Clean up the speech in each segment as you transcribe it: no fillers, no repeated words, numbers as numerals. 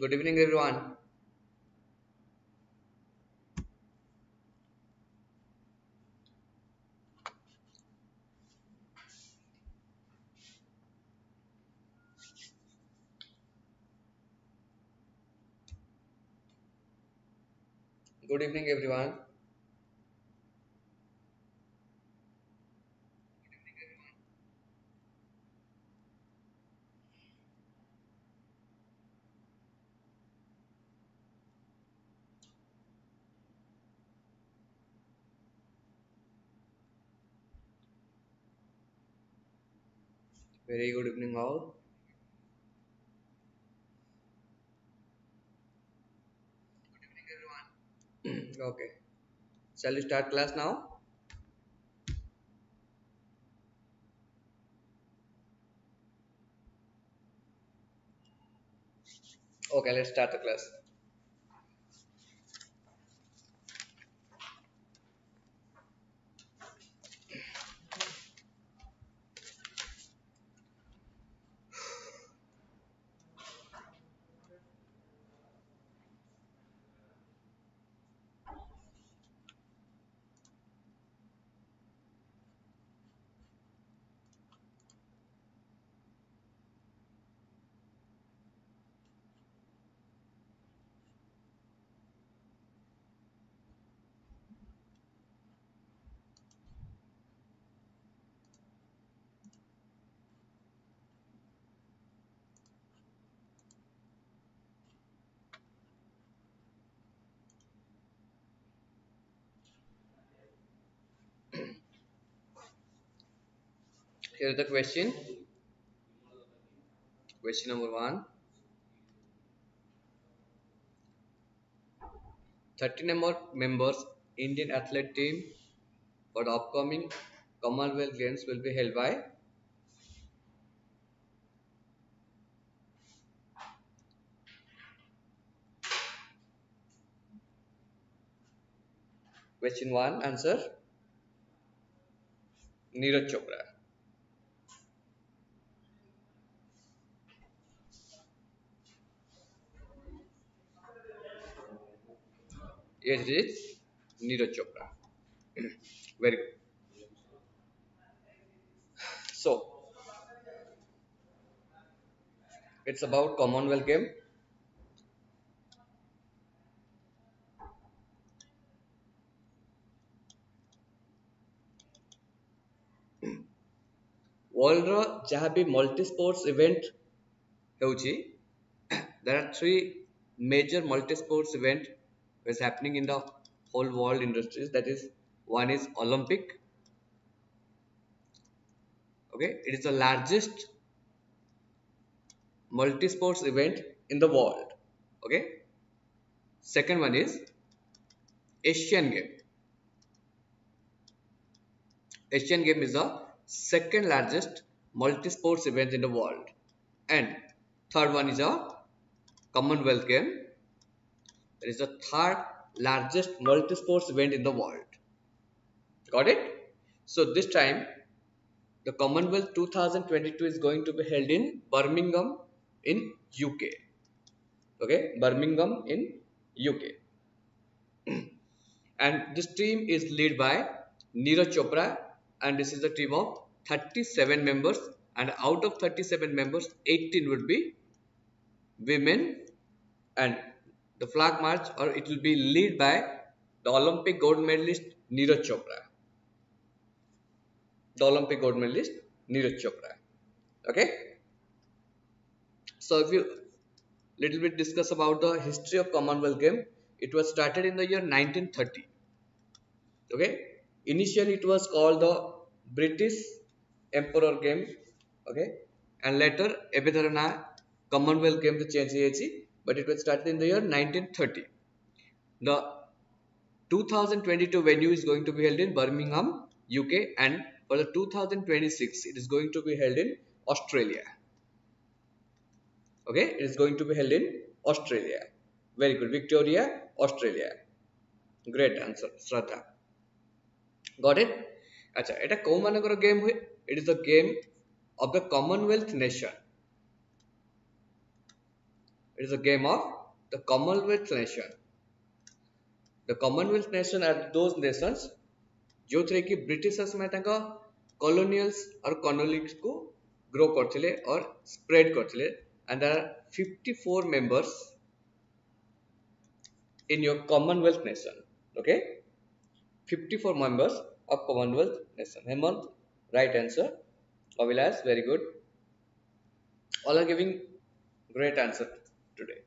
Good evening, everyone. Good evening, everyone. Very good evening, all. Okay. Shall we start class now? Okay, let's start the class. Here is the question. Question number one. 30 number members Indian athlete team for the upcoming Commonwealth Games will be held by. Question one. Answer. Neeraj Chopra. Yes, it is Neeraj Chopra. Very good. So, it's about Commonwealth game. World ଯାହା ବି multi sports event ହେଉଛି, there are three major multi-sports event is happening in the whole world industries. That is, one is Olympic. Okay, it is the largest multi-sports event in the world. Okay, second one is Asian Game. Asian Game is the second largest multi-sports event in the world, and third one is a Commonwealth Game. It is the third largest multi-sports event in the world. Got it? So this time the Commonwealth 2022 is going to be held in Birmingham in UK. Okay, Birmingham in UK. And this team is led by Neeraj Chopra, and this is a team of 37 members, and out of 37 members 18 would be women, and the flag march, or it will be led by the Olympic gold medalist Neeraj Chopra. The Olympic gold medalist Neeraj Chopra. Okay, so if you little bit discuss about the history of Commonwealth game, it was started in the year 1930. Okay, initially it was called the British Emperor game. Okay, and later ebedharana Commonwealth game to change ହେଇଯାଇଛି, but it was started in the year 1930. The 2022 venue is going to be held in Birmingham, UK, and for the 2026 it is going to be held in Australia. Okay, it is going to be held in Australia. Very good. Victoria, Australia. Great answer, Shraddha. Got it? Acha, eta kau manakar game हुए? It is the game of the Commonwealth nation. It is a game of the Commonwealth nation. The Commonwealth nation are those nations जो थे कि Britishers में ताका colonials और colonies को grow करथिले और spread करथिले, and there are 54 members in your Commonwealth nation. Okay, 54 members of Commonwealth nation. Hemant, right answer. Avilas, very good. All are giving great answer today.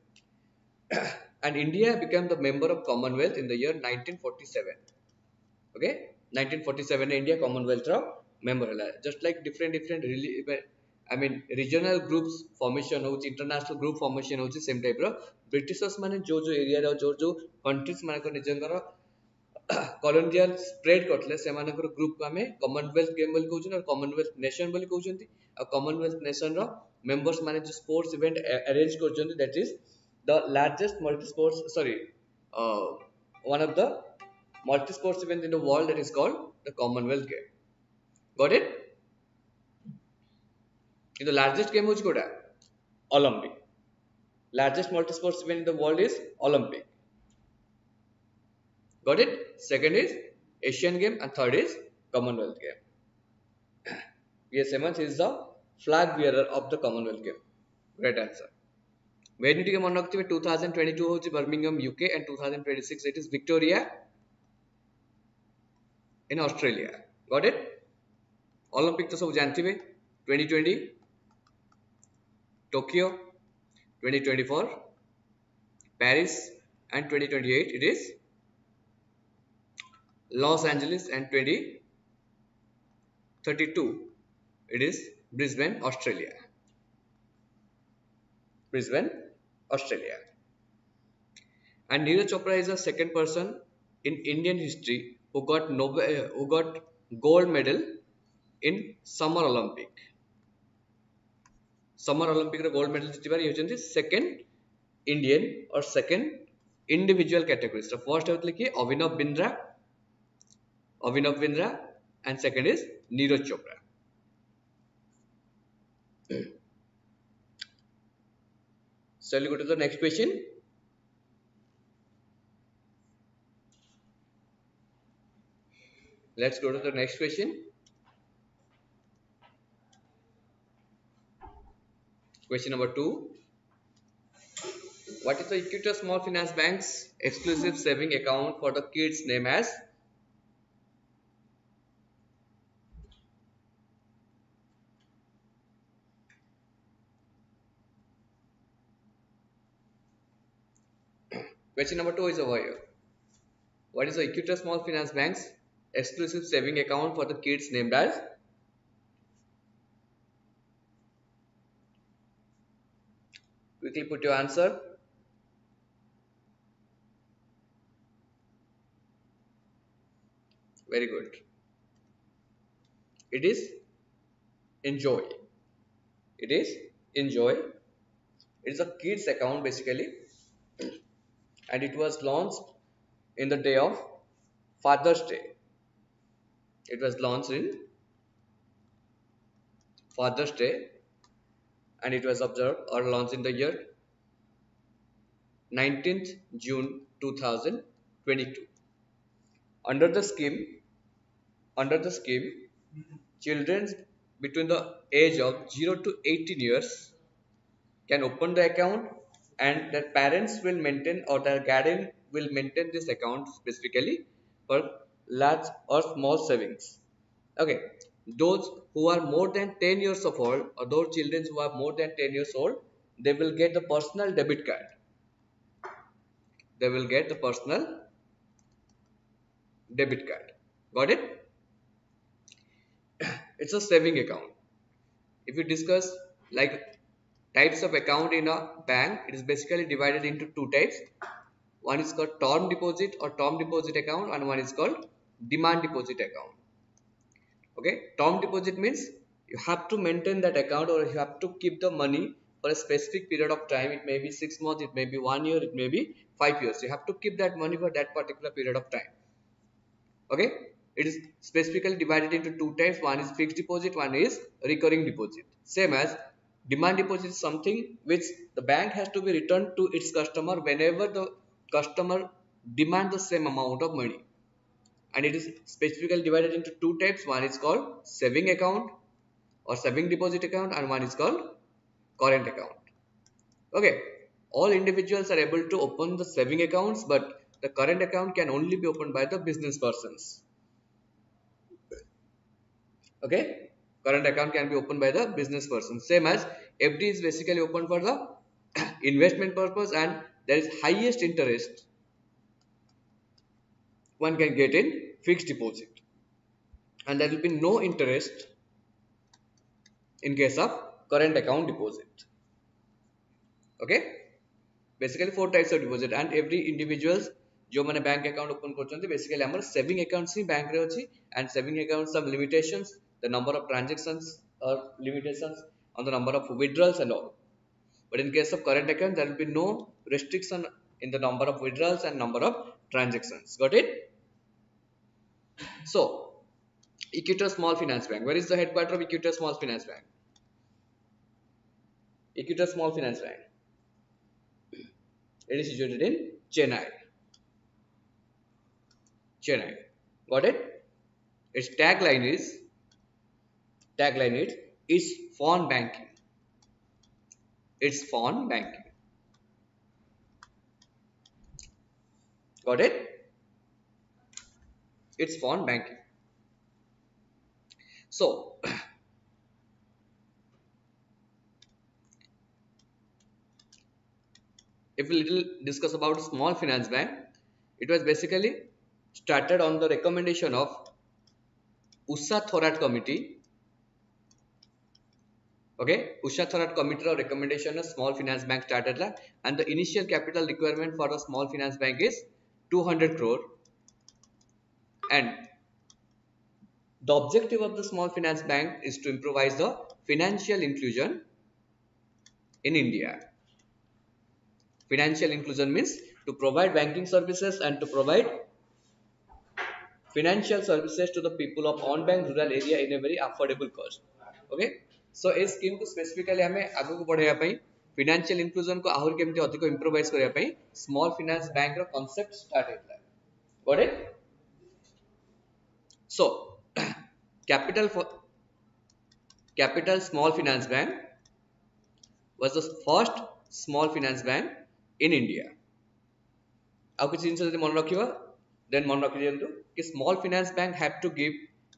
And India became the member of Commonwealth in the year 1947. Okay, 1947 India Commonwealth member hela. Just like different I mean regional groups formation होची, international group formation होची, same type रो Britishers माने जो area रो जो countries माने को निजंगर colonial spread करथले से मानकर group को हमें कॉमनवेल्थ गेम बोली कहउछन और कॉमनवेल्थ नेशन बोली कहउछंती और कॉमनवेल्थ नेशन रो मेंबर्स माने जो स्पोर्ट्स इवेंट अरेंज करछंती that is the largest multi sports one of the multi sports event in the world that is called the Commonwealth game. Got it? The largest game is good. Olympic. Largest multi sports event in the world is Olympic. Got it? Second is Asian game and third is Commonwealth game. Yes, Hemant is the flag bearer of the Commonwealth game. Great answer. When it is 2022 होची Birmingham UK and 2026 it is Victoria in Australia. Got it? Olympic तो सब जानते हैं 2020 Tokyo, 2024 Paris and 2028 it is Los Angeles and 2032 it is Brisbane, Australia. Brisbane, Australia. And Neeraj Chopra is the second person in Indian history who got gold medal in Summer Olympic. Summer Olympic रे gold medal जितबार ये होचंती second Indian or second individual category. So first होतले कि Abhinav Bindra and second is Neeraj Chopra. So we'll go to the next question. Let's go to the next question. Question number 2. What is the Equity Small Finance Bank's exclusive saving account for the kids name as? Question number 2 is over here. What is the Equity Small Finance Bank's exclusive saving account for the kids named as? Quickly put your answer. Very good. It is Enjoy. It is Enjoy. It is a kids account basically, and it was launched in the day of Father's Day. It was launched in Father's Day and it was observed or launched in the year 19th June 2022. Under the scheme, children between the age of 0 to 18 years can open the account and their parents will maintain or their guardian will maintain this account specifically for large or small savings. Okay, those who are more than 10 years of old or those children who are more than 10 years old, they will get the personal debit card. They will get the personal debit card. Got it? It's a saving account. If we discuss like types of account in a bank, it is basically divided into two types. One is called term deposit or term deposit account and one is called demand deposit account. Okay, term deposit means you have to maintain that account or you have to keep the money for a specific period of time. It may be 6 months, it may be 1 year, it may be 5 years. You have to keep that money for that particular period of time. Okay, it is specifically divided into two types. One is fixed deposit, one is recurring deposit. Same as Demand deposit is something which the bank has to be returned to its customer whenever the customer demand the same amount of money. And it is specifically divided into two types. One is called saving account or saving deposit account, and one is called current account. Okay, all individuals are able to open the saving accounts, but the current account can only be opened by the business persons. Okay, current account can be opened by the business person. Same as FD is basically opened for the investment purpose, and there is highest interest one can get in fixed deposit, and there will be no interest in case of current account deposit. Okay, basically four types of deposit, and every individuals जो मैंने bank account open करछन्ती basically हमर saving accounts ही bank रे अछि, and saving accounts some limitations, the number of transactions or limitations on the number of withdrawals and all. But in case of current account, there will be no restriction in the number of withdrawals and number of transactions. Got it? So Equator Small Finance Bank, where is the headquarters of Equator Small Finance Bank? Equator Small Finance Bank, it is situated in Chennai. Chennai. Got it? Its tagline is phone banking. It's phone banking. Got it? It's phone banking. So if we little discuss about small finance bank, it was basically started on the recommendation of Usha Thorat committee. Okay, Usha Thorat committee recommendation of small finance bank started la, and the initial capital requirement for a small finance bank is 200 crore, and the objective of the small finance bank is to improvise the financial inclusion in India. Financial inclusion means to provide banking services and to provide financial services to the people of on-bank rural area in a very affordable cost. Okay, so a scheme to specifically हमें आगु को बढ़ाया पाई financial inclusion को आहुर केमती अधिक improvise करिया पाई small finance bank row concept start हेतला. Got it? So capital small finance bank was the first small finance bank in India. ଆଉ କିଛି ଜିନିଷ ଯଦି ମନେ ରଖିବା then मन रखी दियंतु कि small finance bank have to give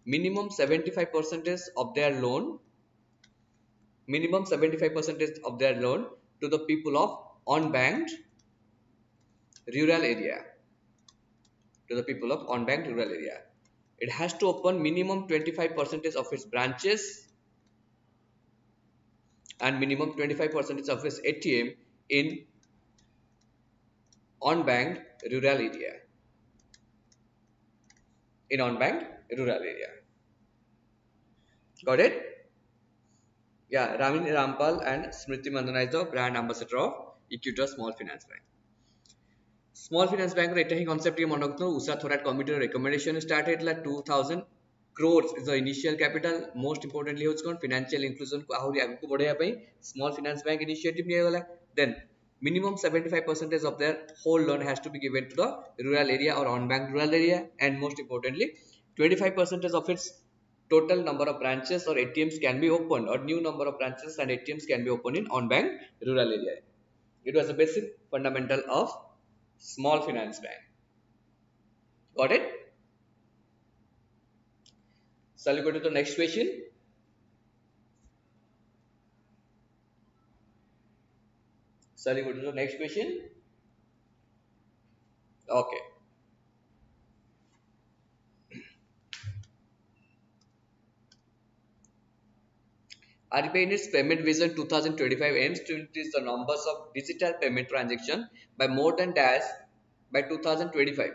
minimum 75% of their loan of their loan to the people of unbanked rural area, it has to open minimum 25% of its branches and minimum 25% of its ATM in unbanked rural area. Got it? Yeah, Ramini Rampal and Smriti Mandana is the brand ambassador of Equator Small Finance Bank. Small Finance Bank रे एटा ही concept ये मन रखतो Usha Thorat committee recommendation started like 2000 crores is the initial capital. Most importantly होच कोन financial inclusion को आहुरी आगु को बढ़ाया पई small finance bank initiative निया गला. Then minimum 75% of their whole loan has to be given to the rural area or unbanked rural area, and most importantly 25% of its total number of branches or ATMs can be opened, or new number of branches and ATMs can be opened in unbanked rural area. It was a basic fundamental of small finance bank. Got it? Shall we go to the next question? Okay. RBI in its payment vision 2025 aims to increase the numbers of digital payment transactions by more than dash by 2025.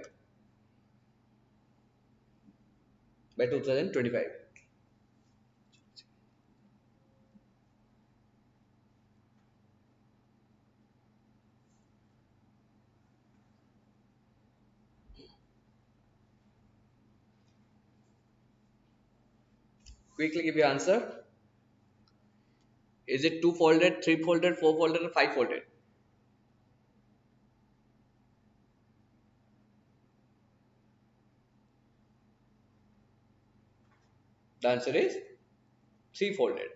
Quickly give your answer. Is it two folded, three folded, four folded, or five folded? The answer is three folded.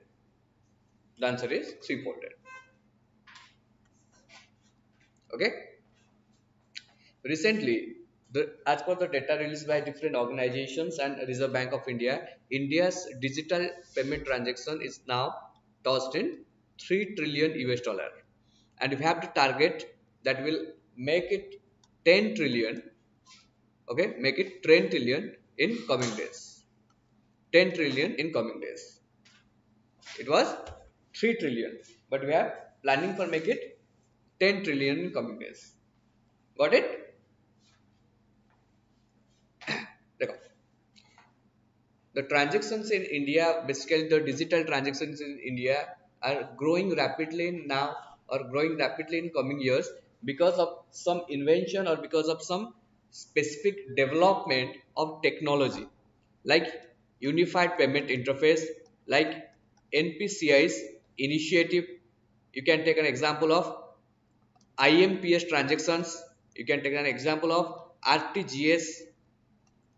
The answer is three folded. Okay. Recently, as per the data released by different organizations and Reserve Bank of India, India's digital payment transaction is now tossed in 3 trillion US dollar. And we have to target that will make it 10 trillion, okay, make it 10 trillion in coming days. 10 trillion in coming days. It was 3 trillion, but we are planning for make it 10 trillion in coming days. Got it? देखो, the transactions in India, basically the digital transactions in India are growing rapidly now or growing rapidly in coming years because of some invention or because of some specific development of technology like unified payment interface, like NPCI's initiative. You can take an example of IMPS transactions. You can take an example of RTGS,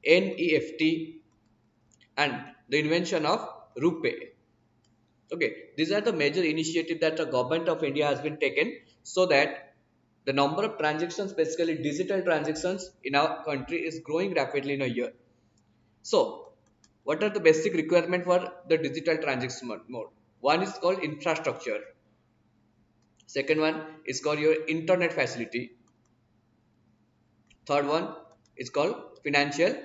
NEFT, and the invention of RuPay. Okay, these are the major initiatives that the government of India has been taken so that the number of transactions, basically digital transactions in our country, is growing rapidly in a year. So, what are the basic requirement for the digital transaction mode? One is called infrastructure. Second one is called your internet facility. Third one is called financial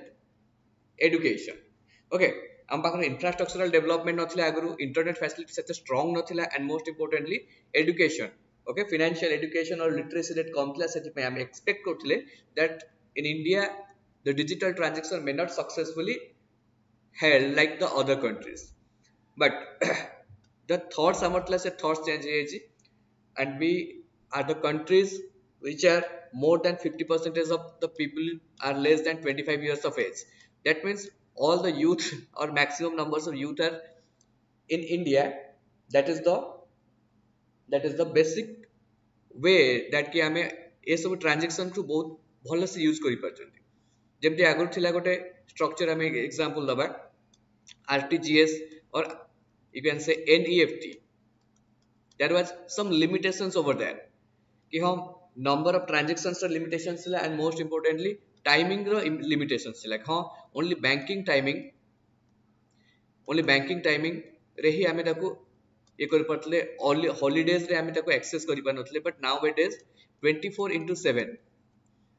education. Okay, ଆମ ପାଖରେ infrastructural development ନଥିଲା ଆଗରୁ, internet facility ସେତେ strong ନଥିଲା, and most importantly education, okay, financial education or literacy rate କମ ଥିଲା, ସେଥିପାଇଁ ଆମେ expect କରୁଥିଲେ that in India the digital transaction may not successfully held like the other countries, but the thoughts ଆମର ଥିଲା ସେ thoughts change ହେଇଯାଇଛି, and we are the countries which are more than 50% of the people are less than 25 years of age. That means all the youth or maximum numbers of youth are in India. That is the basic way that कि आमे ये सब transaction को बहुत भल से use करी पारछन्ती. जेमति आगु थिला गोटे स्ट्रक्चर आमे एग्जांपल दबा RTGS or you can say NEFT. There was some limitations over there कि हम number of transactions ର limitations ଥିଲା, and most importantly timing ର limitations ଥିଲା. हाँ, only banking timing रे ही आमे ताको ये कर पारतले, only holidays रे आमे ताको access करि पार नथले, but nowadays 24/7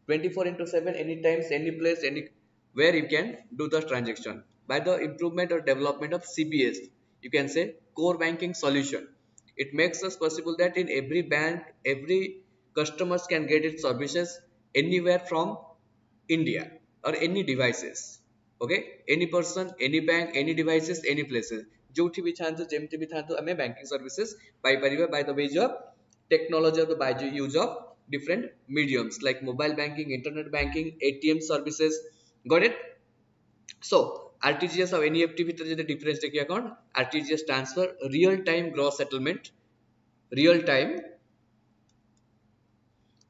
anytime, any place, anywhere you can do the transaction by the improvement or development of CBS, you can say core banking solution. It makes us possible that in every bank, every customers can get its services anywhere from India or any devices. Okay, any person, any bank, any devices, any places. जोठी भी चाहते जेमती भी थांतो हमें banking services pi परिवा by the way of technology or by the use of different mediums like mobile banking, internet banking, ATM services. Got it? So RTGS और NEFT ভিতরে যদি difference देखिए कौन, RTGS stands for real time gross settlement, real time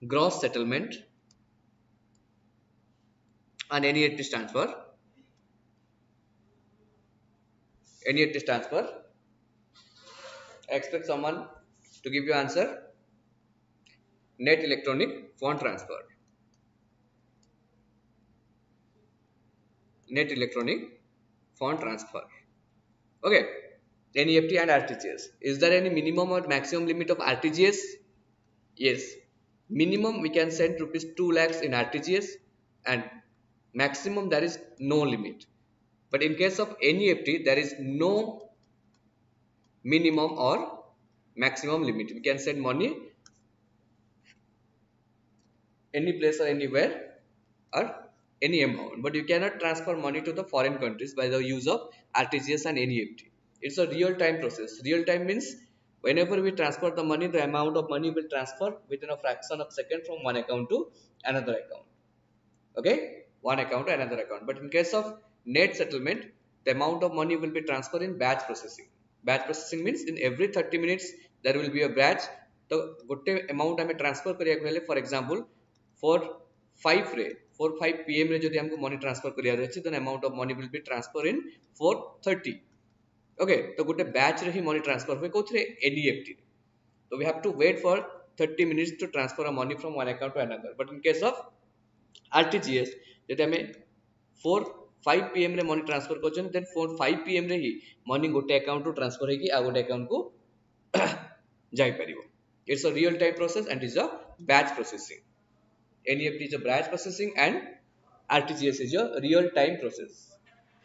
gross settlement, and NEFT stands for expect someone to give you answer, net electronic fund transfer. Net electronic fund transfer. Okay, NEFT and RTGS. Is there any minimum or maximum limit of RTGS? Yes, minimum we can send rupees 2 lakhs in RTGS, and maximum there is no limit. But in case of NEFT there is no minimum or maximum limit. We can send money any place or anywhere or any amount, but you cannot transfer money to the foreign countries by the use of RTGS and NEFT. It's a real time process. Real time means whenever we transfer the money, the amount of money will transfer within a fraction of second from one account to another account. Okay, one account to another account. But in case of net settlement, the amount of money will be transferred in batch processing. batch processing means in every 30 minutes there will be a batch. तो गोटे amount आम transfer करिया for example for 5 रे 4-5 pm रे जदि हमको money transfer करिया अछि then amount of money will be transfer in 4:30. Okay तो गोटे बैच रे ही मनी ट्रांसफर होय कोथरे एनईएफटी. तो we have to wait for 30 minutes to transfer a money from one account to another. But in case of RTGS जदि हमें 4-5 pm रे मनी ट्रांसफर करछन देन 4-5 pm रे ही मनी गोटे अकाउंट टू ट्रांसफर हेकी आ गोटे अकाउंट को जाई परिबो. It's a real time process and is a batch processing. NEFT is a batch processing and RTGS is a real time process.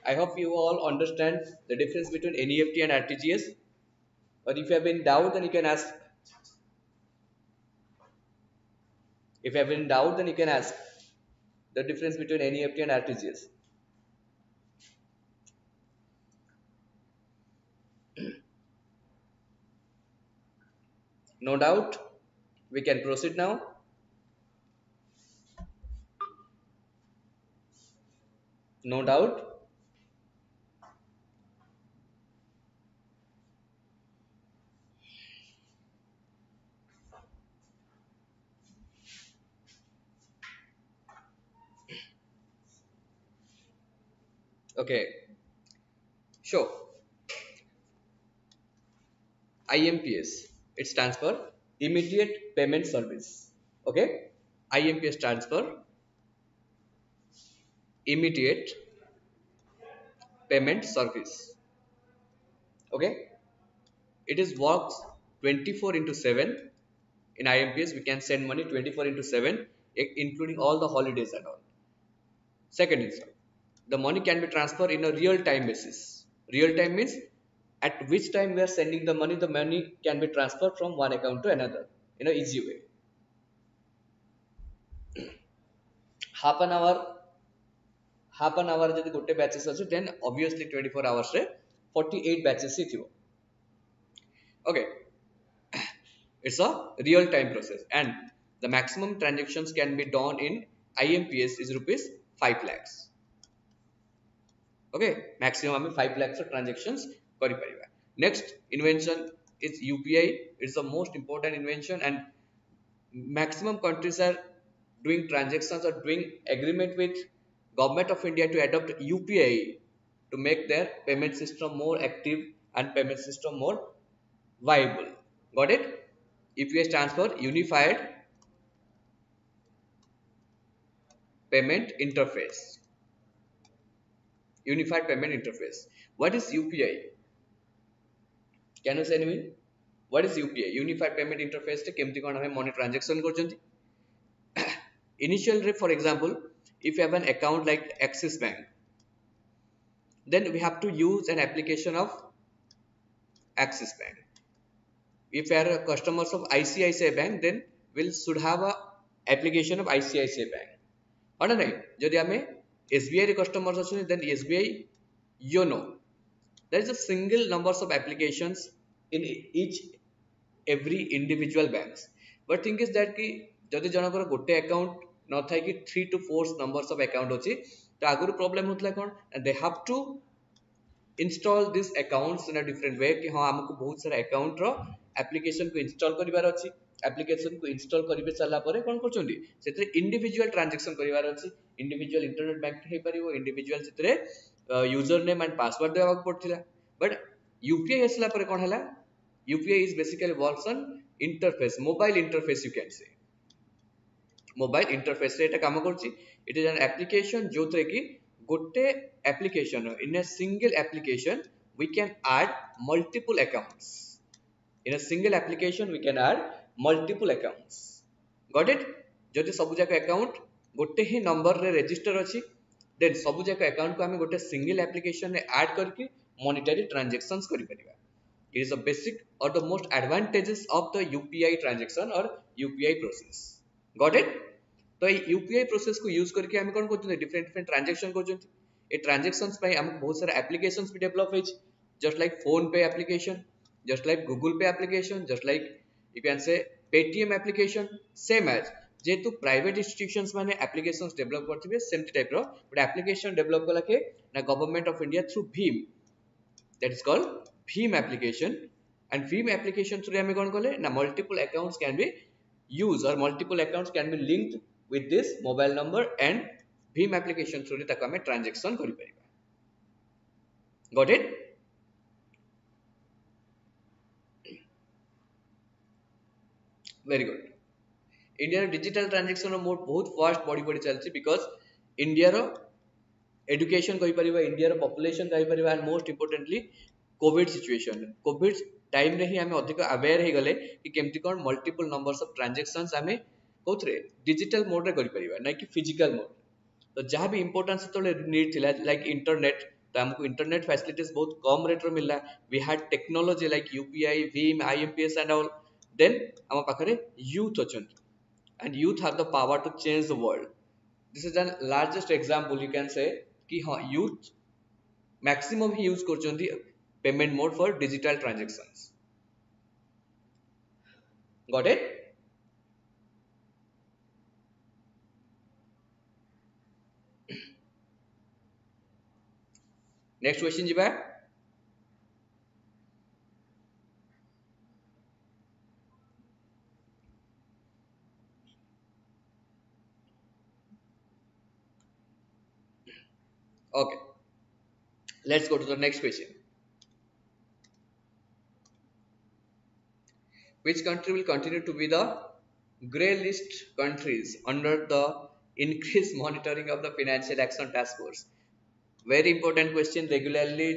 I hope you all understand the difference between NEFT and RTGS. Or if you have been doubt, then you can ask. If you have been doubt, then you can ask the difference between NEFT and RTGS. No doubt. We can proceed now. No doubt. Okay. Sure. IMPS. It stands for Immediate Payment Service. Okay. IMPS stands for Immediate Payment Service. Okay. It is works 24 into 7. In IMPS, we can send money 24 into 7, including all the holidays and all. Second is the money can be transferred in a real time basis. Real time means at which time we are sending the money can be transferred from one account to another in an easy way. Half an hour जदि गोटे batches अछि then obviously 24 hours रे 48 batches ही थिबो. Okay, it's a real time process and the maximum transactions can be done in IMPS is rupees 5 lakhs. Okay, maximum हमें 5 lakhs of transactions करि परिबा. Next invention is UPI. It's the most important invention and maximum countries are doing transactions or doing agreement with government of India to adopt UPI to make their payment system more active and payment system more viable. Got it? UPI stands for Unified Payment Interface. Unified Payment Interface. What is UPI? Can you say anything? What is UPI? Unified Payment Interface te kemti kon hame money transaction korchanti. Initially, for example, if you have an account like Axis Bank, then we have to use an application of Axis Bank. If you are customers of ICICI Bank, then we should have a application of ICICI Bank. Or nahi, jodi ame SBI re customers achoni, then SBI YONO. There is a single numbers of applications in each every individual banks. But thing is that ki jodi janakar gote account न था कि 3 to 4 numbers of account अछि तो आगुर problem होतला कोन and they have to install these accounts in a different way कि हां हमको बहुत सारा account रो application को install करिवार अछि application को install करिवे चला परे कोन करचोंदी सेते individual transaction करिवार अछि individual internet banking हे परिवो individual सेते user name and password देवा पड़थिला but UPI हसला परे कोन हला UPI is basically works on interface mobile interface you can say mobile interface रे एटा काम करछि इट इज एन एप्लीकेशन जोतरे कि गोटे application in a single application we can add multiple accounts in a single application we can add multiple accounts got it जदि सब जाक अकाउंट गोटे ही नंबर रे रजिस्टर अछि देन सब जाक अकाउंट को हम गोटे सिंगल एप्लीकेशन रे ऐड करके मॉनिटरी ट्रांजैक्शंस करि परिबा इट इज अ बेसिक और the most advantages of the UPI transaction और यूपीआई प्रोसेस गॉट इट तो यूपीआई प्रोसेस को यूज करके हम कोन करछन डिफरेंट ट्रांजैक्शन करछन ए ट्रांजैक्शंस पे हम बहुत सारा एप्लीकेशंस भी डेवलप होइछ just like PhonePe application just like Google Pay application just like you can say Paytm application same as जेतु प्राइवेट इंस्टीट्यूशंस माने एप्लीकेशंस डेवलप करथिबे सेम टाइप रो बट एप्लीकेशन डेवलप कला के ना government of India through Bhim that is called Bhim application and Bhim application through ଆମେ कौन कले ना multiple accounts can be used or multiple accounts can be linked with this mobile number and Bhim application through ताको हमें transaction करि परिबा got it very good India digital transaction mode बहुत fast बढ़ी बढ़ी चलती बिकॉज इंडिया एजुकेशन कहि परिबा India population कहि परिबा and most importantly covid situation covid time रे ही हमें अधिक अवेयर हे गले कि केमती कोन मल्टीपल नंबर्स ऑफ ट्रांजैक्शंस हमें कोथरे डिजिटल मोड रे करि परिबा नै कि फिजिकल मोड तो जहाँ भी इंपोर्टेंस तो नीड थिला लाइक इंटरनेट तो हमको इंटरनेट फैसिलिटीज बहुत कम रेट रो मिलला we had technology like UPI भीम आईएमपीएस एंड ऑल देन हम पाखरे यूथ अछंती and youth have the power to change the world. This is the largest example you can say कि हाँ youth maximum he use करचंदी payment mode for digital transactions. Got it? Next question जी भाई. Okay. Let's go to the next question. Which country will continue to be the grey list countries under the increased monitoring of the Financial Action Task Force? Very important question. Regularly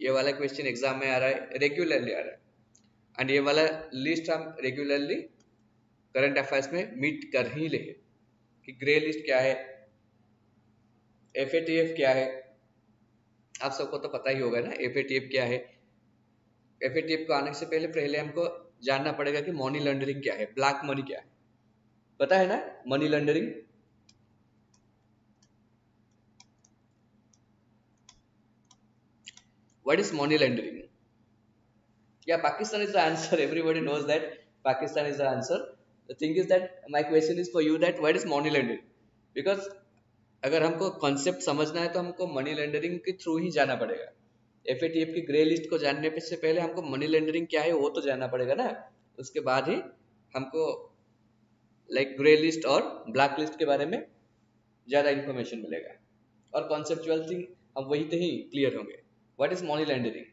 ये वाला question exam में आ रहा है regularly आ रहा है and ये वाला list हम रेगुलरली करंट अफेयर्स में मीट कर ही ले कि ग्रे लिस्ट क्या है एफएटीएफ क्या है आप सबको तो पता ही होगा ना एफएटीएफ क्या है एफएटीएफ को आने से पहले पहले हमको जानना पड़ेगा कि मनी लॉन्ड्रिंग क्या है ब्लैक मनी क्या है पता है ना money laundering What is money laundering? Yeah, Pakistan is the answer. Everybody knows that Pakistan is the answer. The thing is that my question is for you that what is money laundering? Because अगर हमको concept समझना है तो हमको money laundering के through ही जाना पड़ेगा FATF की ग्रे लिस्ट को जानने से पहले हमको मनी लॉन्ड्रिंग क्या है वो तो जानना पड़ेगा ना उसके बाद ही हमको लाइक ग्रे लिस्ट और ब्लैक लिस्ट के बारे में ज़्यादा इंफॉर्मेशन मिलेगा और कॉन्सेप्चुअल थिंग हम वही तो ही क्लियर होंगे What is money laundering?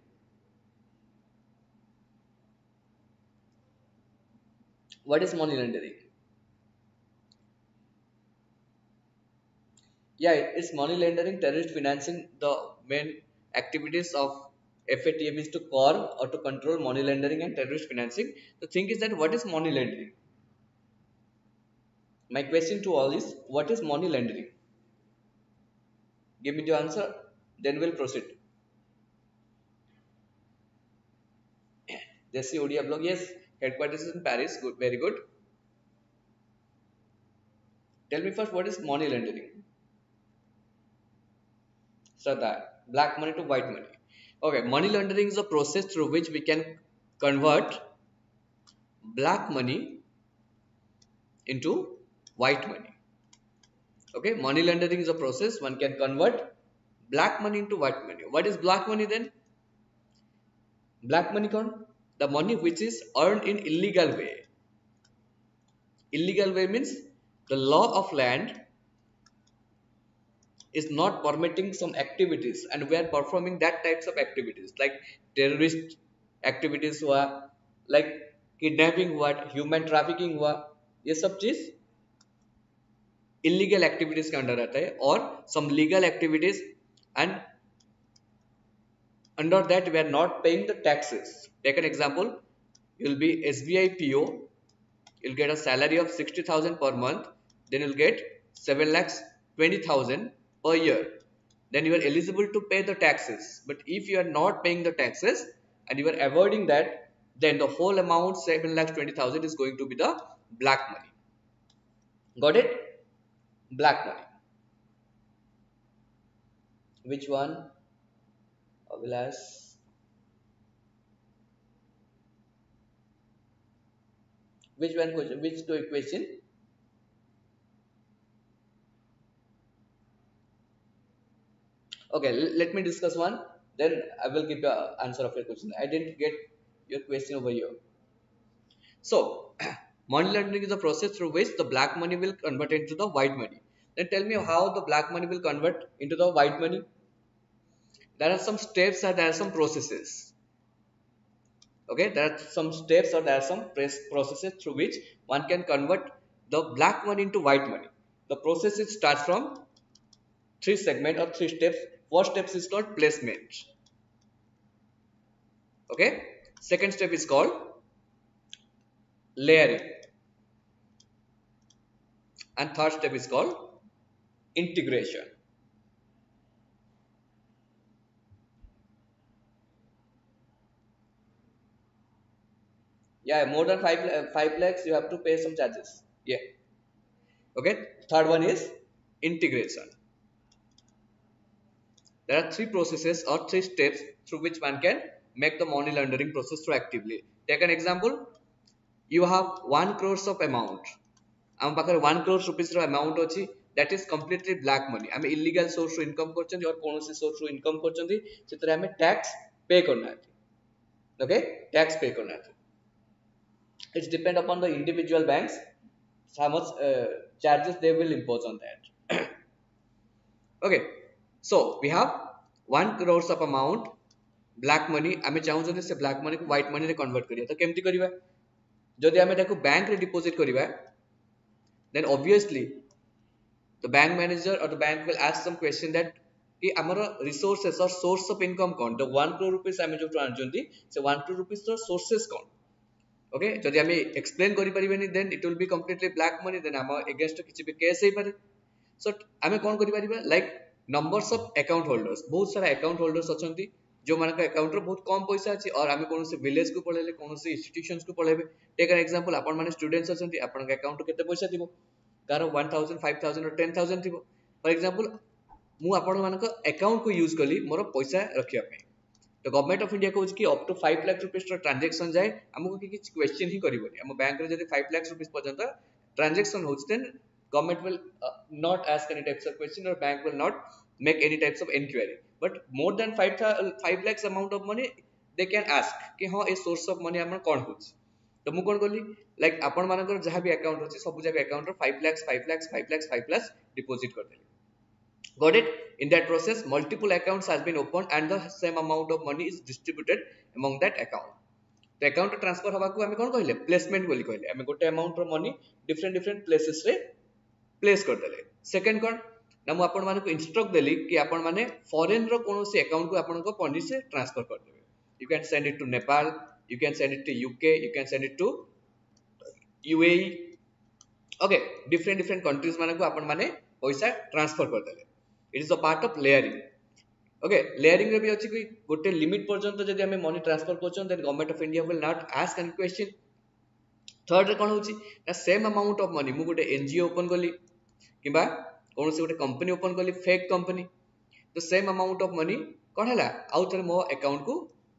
What is money laundering? Yeah, it's money laundering, terrorist financing. The main activities of FATF is to curb or to control money laundering and terrorist financing. The thing is that what is money laundering? My question to all is, what is money laundering? Give me the answer, then we'll proceed. Desi Odia blog, yes, headquarters is in Paris. Good, very good. Tell me first, what is money laundering? Shraddha, black money to white money. Okay, money laundering is a process through which we can convert black money into white money. Okay, money laundering is a process one can convert black money into white money. What is black money then? Black money con? The money which is earned in illegal way. Illegal way means the law of land is not permitting some activities and we are performing that types of activities like terrorist activities हुआ like kidnapping हुआ human trafficking हुआ ये सब चीज illegal activities के under आता है और some legal activities and under that we are not paying the taxes. Take an example, you will be SBI PO, you will get a salary of 60,000 per month, then you will get 7,20,000 per year, then you are eligible to pay the taxes. But if you are not paying the taxes and you are avoiding that, then the whole amount 7,20,000 is going to be the black money. Got it? Black money. Which one? Avilas. Which one question? Which question? Okay, let me discuss one. Then I will give the answer of your question. I didn't get your question over here. So, money laundering is a process through which the black money will convert into the white money. Then tell me how the black money will convert into the white money. There are some steps and there are some processes. Okay, there are some steps or there are some processes through which one can convert the black money into white money. The process it starts from three segment or three steps. First step is called placement. Okay, second step is called layering, and third step is called integration. Yeah, more than 5 lakhs you have to pay some charges. Yeah. Okay, third one is integration. There are three processes or three steps through which one can make the money laundering process through actively. Take an example. You have 1 crores of amount. Am pakare 1 crores rupees ro amount अछि, that is completely black money. Am illegal source ro income करछन और कोनोसी source रो income करछन सेतरे हमें tax pay करना है. Okay, tax pay करना है. It's depend upon the individual banks how much charges they will impose on that. Okay, so we have 1 crores of amount black money. आमे चाहूँ से black money को white money रे convert करिया तो केमती करिवा जदि आमे ताको बैंक रे deposit करिवा then obviously the bank manager or the bank will ask some question that कि ଆମର resources or source of income कौन the 1 crore rupees आमे जो आनचंती से 1 crore rupees ର sources कौन. Okay, जदि आमे explain करि परिबेनी then it will be completely black money, then आम against किछि भी case हेइ पारे. So आमे कोन करि परिबा like numbers of account holders, बहुत सारा account holders अछंती जो मानक account रो बहुत कम पैसा अछि और आमे कोन से village को पळेले कोन से institutions को पळेबे. Take an example, आपण माने students अछंती आपण के account रो केते पैसा दिबो कार 1000 5000 और 10000 दिबो. For example मु आपण मानक account को use कली मोर पैसा रखिया पे तो गवर्नमेंट ऑफ इंडिया कहूँ कि up to 5 lakh rupees transaction जाए हमको किसी क्वेश्चन ही करबोनी हम बैंक रे जदी 5 लाख रुपीस पर्यंत ट्रांजेक्शन होछ then government will not ask any types of question और bank will not make any types of enquiry. But more than 5 lakh amount of money they can ask कि हां ए सोर्स ऑफ मनी हमर कोन होछ. तो मु कोन करली like आपण मानकर जहां भी अकाउंट होछ सब जगह अकाउंट रो 5 लाख 5 लाख 5 लाख 5 लाख डिपॉजिट कर देली. Got it? In that process, multiple accounts has been opened and the same amount of money is distributed among that account. The account transfer हवा को हमें कौन कहले placement बोली कहले. हमें गोटे amount रो money different places रे place कर देले. Second कौन ना मु आपण माने को instruct देली कि आपण माने foreign रो कोनोसी account को आपण को money से transfer कर देबे. You can send it to Nepal, you can send it to UK, you can send it to UAE. Okay, different countries माने को आपण माने पैसा transfer कर देले. It is a part of layering. Okay, layering रे भी अछि कि गोटे लिमिट पर्यंत जदि हमें मनी ट्रांसफर करछन then government of India will not ask any question. Third रे कोन होछि ना सेम अमाउंट ऑफ मनी मु गोटे एनजीओ ओपन करली किबा कोन से गोटे कंपनी ओपन करली फेक कंपनी तो सेम अमाउंट ऑफ मनी कोन हला आउ थरे मो अकाउंट को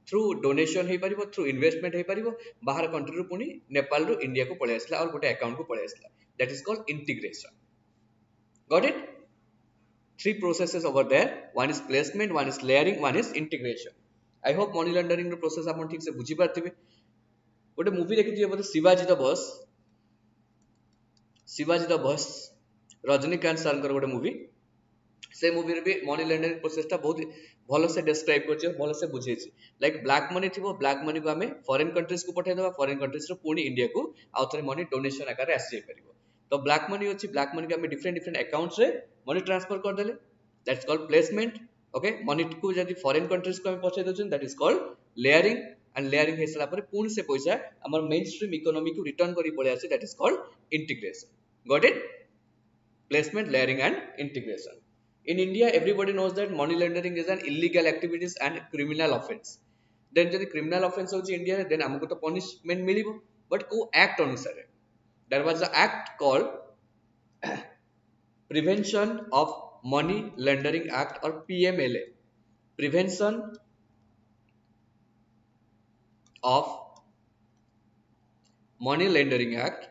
थ्रू डोनेशन हे परिबो थ्रू इन्वेस्टमेंट हे परिबो बाहर कंट्री रो पुनी नेपाल रो इंडिया को पळे आसला और गोटे अकाउंट को पळे आसला. That is called integration. Got it? Three processes over there. One is placement, one is layering, one is integration. I hope money laundering रो process आपण ठीक से बुझी पारथिबे. गोटे मूवी देखिथिबे बोले Shivaji the boss Rajinikanth sir कर गोटे मूवी. से मूवी रे भी मनी लॉन्ड्रिंग प्रोसेस ता बहुत भलो से डिस्क्राइब करछि भलो से बुझेछि. लाइक ब्लैक मनी थिबो ब्लैक मनी को हमें फॉरेन कंट्रीज को पठाइ देबा फॉरेन कंट्रीज रो पुनी इंडिया को आउथरे मनी डोनेशन आकार रे आसी परिबो. तो ब्लैक मनी अछि ब्लैक मनी के हमें डिफरेंट अकाउंट्स रे मनी ट्रांसफर कर देले that's called placement. Okay, money को जदी फॉरेन कंट्रीज को हम पठाइ दोछन that is called layering. And layering हे सला पर पूर्ण से पैसा हमर मेन स्ट्रीम इकोनॉमी को रिटर्न करी पळे आसी that is called integration. Got it? Placement, layering and integration. In India everybody knows that money laundering is an illegal activities and criminal offense. Then जदी criminal offense होची India रे then हमको तो punishment मिलिबो but को act अनुसार there was an act called Prevention of Money Laundering Act or PMLA. Prevention of Money Laundering Act.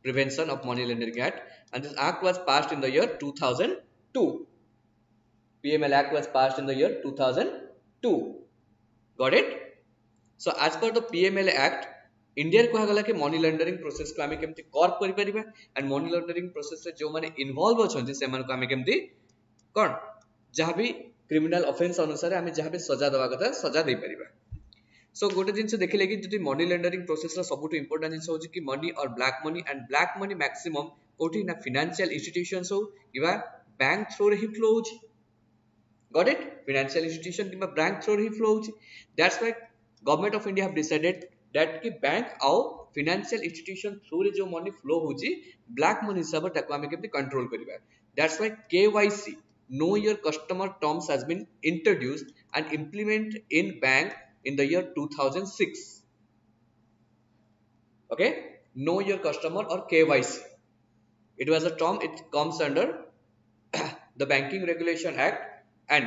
Prevention of Money Laundering Act, and this act was passed in the year 2002. PML Act was passed in the year 2002. Got it? So as per the PML Act, India को कहला कि money laundering process को आमे केमती curve करि परिबा and money laundering process रे जो माने इन्वॉल्व अछंती से मान को आमे केमती कोन जहाँ भी क्रिमिनल ऑफेंस अनुसार आमे जहाँ भी सजा दवा कथा सजा दे परिबा। सो गोटे जिनसे देखिले कि जदि मनी लॉन्ड्रिंग प्रोसेस रा सबुठ इंपोर्टेंट जिनस होची कि मनी और black money and black money maximum कोठी ना फाइनेंशियल इंस्टीट्यूशंस हो किबा बैंक थ्रू रे ही फ्लो होची। Got it? Financial institution किंबा बैंक थ्रू ही फ्लो होची। That's why government of India have decided that कि बैंक आउ फाइनेंशियल इंस्टीट्यूशन थ्रू रे जो मनी फ्लो होची ब्लैक मनी हिसाब ताको आमे केमती कंट्रोल करिबा। That's why KYC know your customer terms has been introduced and implemented in bank in the year 2006. Okay, know your customer or KYC, it was a term, it comes under the banking regulation act and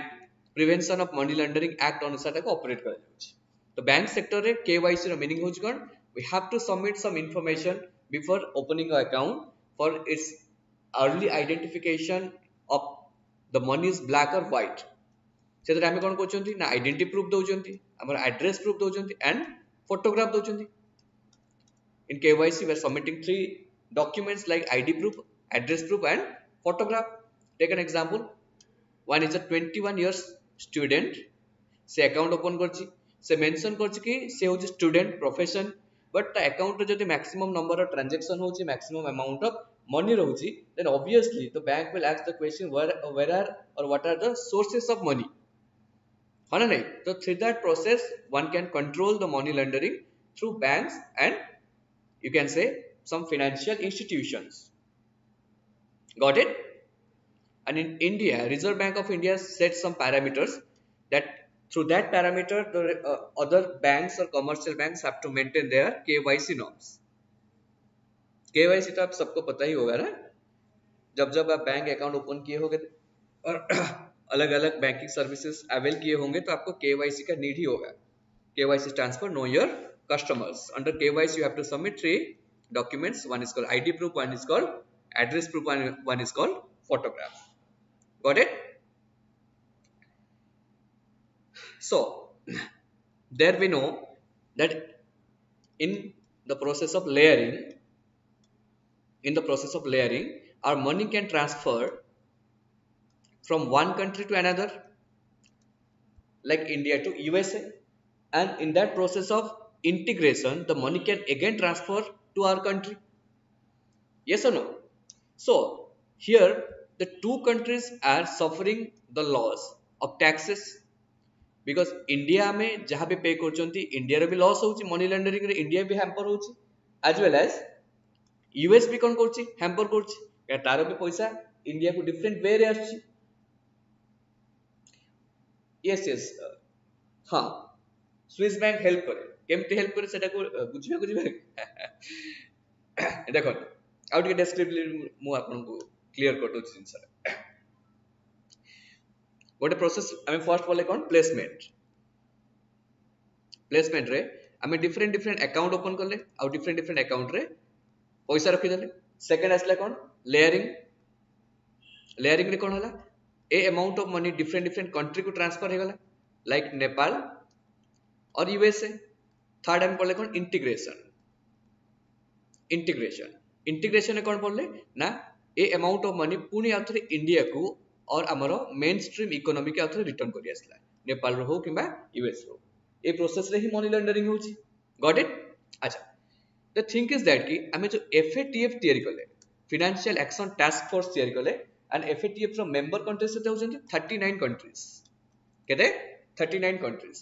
prevention of money laundering act अनुसार ताको operate करा जाउछि। तो bank sector रे KYC रो meaning होछि कोन we have to submit some information before opening an account for its early identification of the money is black or white। सेतरे आमे कोन कोचंती ना आइडेंटिटी प्रूफ दोचंती, हमर एड्रेस प्रूफ दोचंती एंड फोटोग्राफ दोचंती। In KYC we are submitting 3 documents like ID proof, address proof and photograph। Take an example, one is a 21 years student, से account open करछि, से mention करछि कि से होछि student profession, but the account रे जदि maximum number of transaction होछि, maximum amount of money रहुछि, then obviously the bank will ask the question where are or what are the sources of money, है ना नहीं? So through that process one can control the money laundering through banks and you can say some financial institutions। Got it? And in India, Reserve Bank of India set some parameters that through that parameter the other banks or commercial banks have to maintain their KYC norms। KYC तो आप सबको पता ही होगा ना, जब आप bank account open किए होंगे और अलग अलग बैंकिंग सर्विसेज अवेल किए होंगे तो आपको KYC का नीड ही होगा। KYC stands for know your customers। Under KYC you have to submit 3 documents, one is called ID proof, one is called address proof and one is called photograph। Got it? So there we know that in the process of layering our money can transfer from one country to another like India to USA, and in that process of integration the money can again transfer to our country। Yes or no? So here the two countries are suffering the loss of taxes because India में जहाँ भी पे करचंती India रे भी loss होची, money laundering रे India भी hamper होची, as well as US भी कौन करची hamper करची या तारो भी पैसा India को different way रे आछी। yes हाँ स्विस बैंक हेल्प करे, केमती हेल्प करे सेटा को बुझिबे देखो आउ टिके डेस्क्रिप्टिवली मु आपन को क्लियर करतो जिंस गोटे प्रोसेस आमे फर्स्ट बोले कोन प्लेसमेंट रे आमे डिफरेंट अकाउंट ओपन करले आ डिफरेंट अकाउंट रे पैसा रखि देले। सेकंड आसला कोन लेयरिंग रे कोन होला a amount of money different country को ट्रांसफर हे गला लाइक नेपाल और यूएसए। थर्ड हम पढ़ले कोन इंटीग्रेशन में कौन पढ़ले ना ए अमाउंट ऑफ मनी पुणी आउथरे इंडिया को और हमरो मेन स्ट्रीम इकोनॉमी के आउथरे रिटर्न करि आसला नेपाल रो हो किबा यूएस रो। ए प्रोसेस रे ही मनी लॉन्ड्रिंग होची। Got it? अच्छा, द थिंग इज दैट कि हमें जो FATF तयारी करले फाइनेंशियल एक्शन टास्क फोर्स तयारी करले एंड FATF रो मेंबर कंट्रीज से होचंती 39 कंट्रीज। केते 39 कंट्रीज।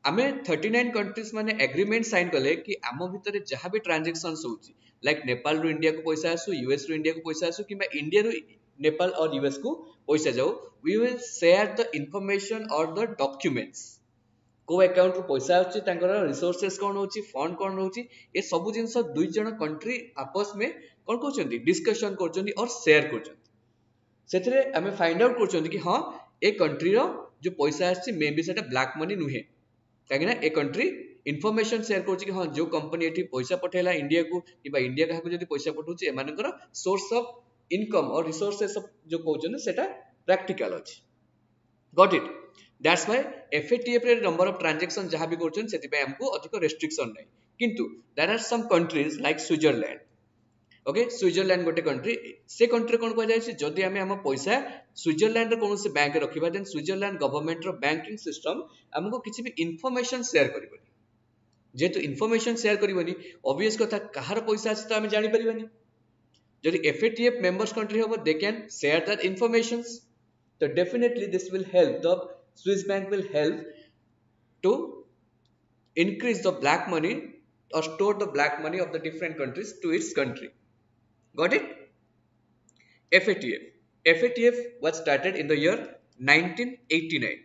आमे 39 कंट्रीज माने एग्रीमेंट साइन कले कि आम भितर जहाँ भी ट्रांजैक्शंस होची लाइक नेपाल रो इंडिया को पैसा आसु, यूएस रो इंडिया को पैसा आसु किबा इंडिया रो नेपाल और यूएस को पैसा जाओ, we will share the information और द डॉक्यूमेंट्स को अकाउंट रो पैसा आछि तांकर रिसोर्सेस कोन होची, फंड कोन होची, ए सब जिंस दुई जण कंट्री आपस में कोन करचंती डिस्कशन करचंती और शेयर करचंती। सेथरे हमें फाइंड आउट करचंती कि हां ए कंट्री रो जो पैसा आछि मे बी सेटा ब्लैक मनी नुहे काहेकि ना ए कंट्री इनफॉरमेशन शेयर करछि कि हां जो कंपनी एठी पैसा पठेला इंडिया को किबा इंडिया काहा को जदी पैसा पठौछि एमानकर सोर्स ऑफ इनकम और रिसोर्सेस जो कहउछन सेटा प्रैक्टिकल अछि। Got it? That's why FATF रे number of transactions जहाँ भी करछन सेति पे हमको अधिक restriction नहीं. किंतु there are some countries like Switzerland. Okay Switzerland गोटे कंट्री से कंट्री कौन कह जदि आम आम पैसा स्विट्जरलैंड कौन बैंक रखा देन स्विट्जरलैंड गवर्नमेंट रो बैंकिंग सिस्टम आमको किसी भी इनफॉरमेशन शेयर करिवनी जेहेतु इनफॉरमेशन शेयर करिवनी ऑब्वियस कथा कहार पैसा अछि तो आम जानि परिबानी जदि एफएटीएफ मेंबर्स कंट्री होबो they can share that informations तो definitely this will help the Swiss bank will help to increase the black money or store the black money of the different countries to its country. Got it? FATF. FATF was started in the year 1989.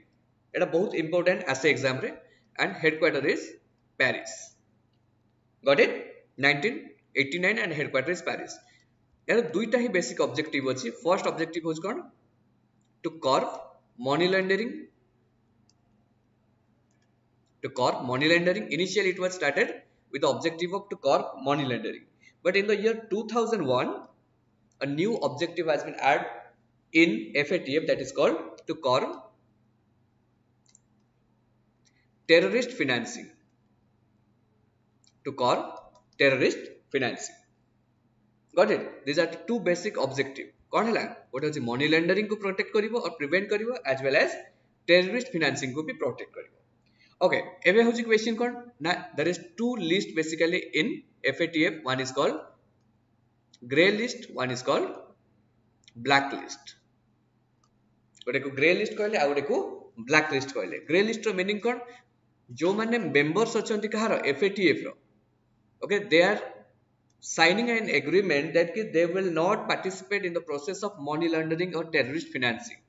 It is बहुत important as a exam re, and headquarter is Paris. Got it? 1989 and headquarter is Paris. यार दुईटा ही basic objective अछि. First objective was कौन? To curb money laundering. To curb money laundering. Initially, it was started with the objective of to curb money laundering. But in the year 2001, a new objective has been added in FATF that is called to curb terrorist financing. To curb terrorist financing. Got it? These are two basic objectives. कौन है what is money laundering को protect करिवो और prevent करिवो as well as terrorist financing को भी protect करिवो. Okay, एबे होची question कौन ना there is two list basically in FATF. One is called gray list, one is called black list. गोटे को ग्रे लिस्ट कहले आ गोटे को ब्लैक लिस्ट कहले. ग्रे लिस्ट रो मीनिंग कौन जो माने मेंबर्स अछंती कहार FATF रो okay they are signing an agreement that they will not participate in the process of money laundering or terrorist financing.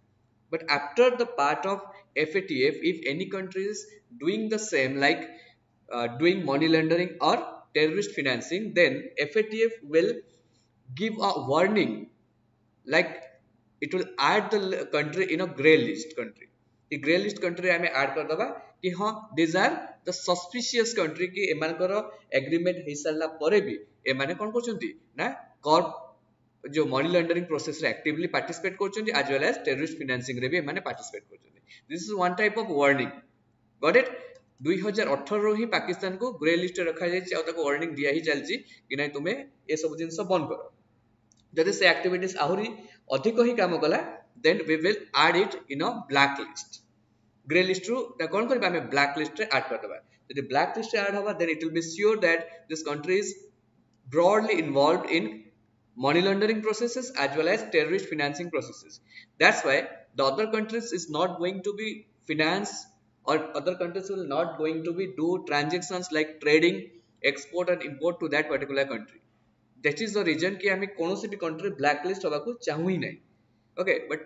But after the part of FATF, if any country is doing the same like doing money laundering or terrorist financing, then FATF will give a warning like it will add the country in a grey list country. The grey list country हमें add कर दबा कि हाँ these are the suspicious country कि एमानकर agreement हे सारला परे भी एमाने कौन करचंती ना corp जो मनी लॉन्ड्रिंग प्रोसेस रे एक्टिवली पार्टिसिपेट करचंती as well as terrorist financing रे भी एमाने पार्टिसिपेट करचंती. This is one type of warning. Got it? 2018 रो ही पाकिस्तान को ग्रे लिस्ट रे रखा जायछि आ ताको वार्निंग दिया ही चलछि कि नै तुमे ए सब जिंस बंद करो. जदि से एक्टिविटीज आहुरी अधिक ही काम कला then we will add it in a black list. Grey list ru ta kon kariba ame black list re add kar deba. Jodi black list re add hoba then it will be sure that this country is broadly involved in money laundering processes as well as terrorist financing processes. That's why the other countries is not going to be finance or other countries will not going to be do transactions like trading, export and import to that particular country. That is the reason कि हमें कौन सी भी country blacklist होगा को चाहूँ ही नहीं. Okay, but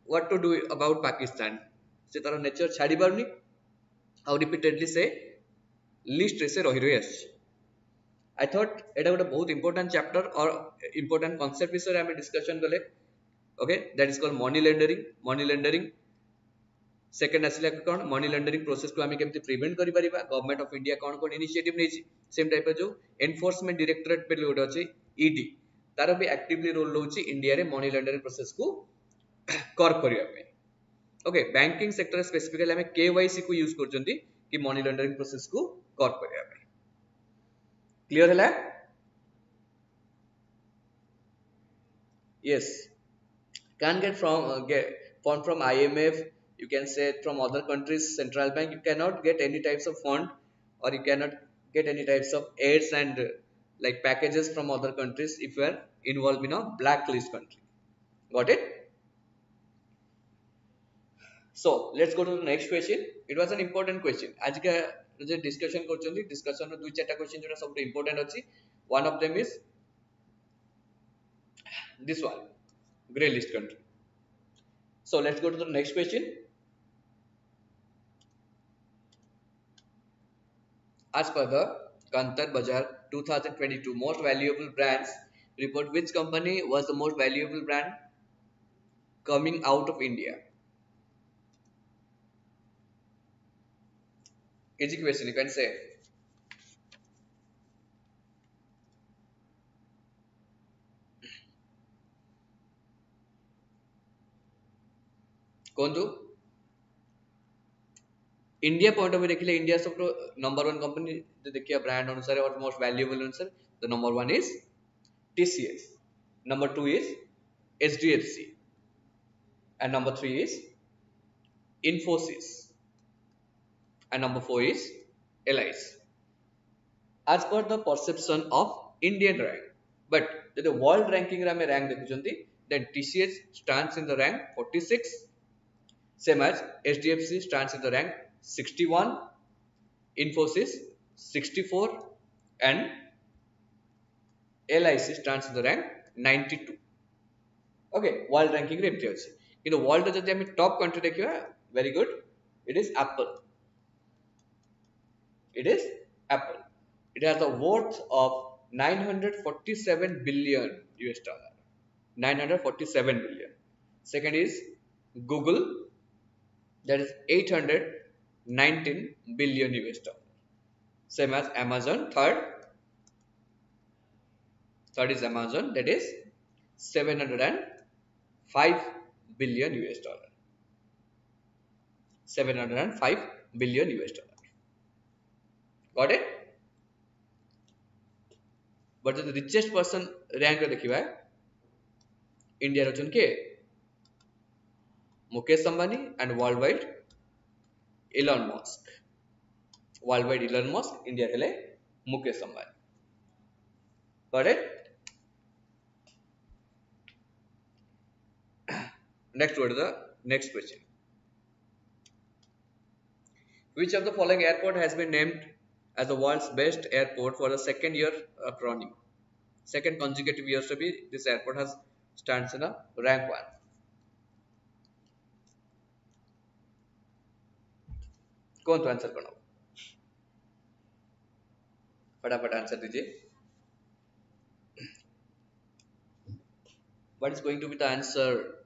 what to do about Pakistan? से तारा nature छाड़ी बारनी और repeatedly से list से रही रही आसी. I thought एटा ଗୋଟେ बहुत important chapter और important concept विषय रे हमें discussion कले. Okay, that is called money laundering. Money laundering. Second आसिला कौन money laundering process को हमें केमती prevent करी परिबा. Government of India कौन initiative नेछि. Same type जो enforcement directorate पे लोड अछि ED. तार भी एक्टिवली रोल रहउछि इंडिया रे मनी लॉन्ड्रिंग प्रोसेस को कर्ब करिया पे. ओके बैंकिंग सेक्टर स्पेसिफिकली हमें केवाईसी को यूज करचंती कि मनी लॉन्ड्रिंग प्रोसेस को कर्ब करिया पे. क्लियर हला? Yes, can get fund from IMF, you can say from other countries central bank. You cannot get any types of fund or you cannot get any types of aids and like packages from other countries if you are involved in a blacklist country. Got it? So let's go to the next question. It was an important question. आज का जो discussion करचंती discussion में दुई चारटा question जोटा सबसे important अछि. One of them is this one, grey list country. So let's go to the next question. As per the Kantar Bazaar 2022 most valuable brands report, which company was the most valuable brand coming out of India? Easy question, you can say. कौन तू? India point of view देखिले India सब number 1 company जो देखिए brand अनुसार और most valuable अनुसार the number 1 is TCS, number 2 is SDFC, and number 3 is Infosys, and number 4 is LIC as per the perception of Indian rank. But the world ranking रे rank देखुचंती, then TCS stands in the rank 46, same as SDFC stands in the rank 61, Infosys 64, and LIC stands in the rank 92. Okay, world ranking रे एमती अछि किंतु world रे जदि हम top country देखिबा, very good, it is Apple. It is Apple. It has a worth of 947 billion US dollar. 947 billion. Second is Google, that is 819 billion US dollar. Same as Amazon. Third is Amazon, that is 705 billion US dollar. 705 billion US dollar. Got it? But the richest person rank देखिबा, India रो के Mukesh Ambani and worldwide Elon Musk. Worldwide Elon Musk, India हेले Mukesh Ambani. Got it? Next, what is the next question? Which of the following airport has been named as the world's best airport for the second year running? Second consecutive years to be, this airport has stands in a rank 1. कौन तो answer करना? फटाफट answer दीजिए. What is going to be the answer?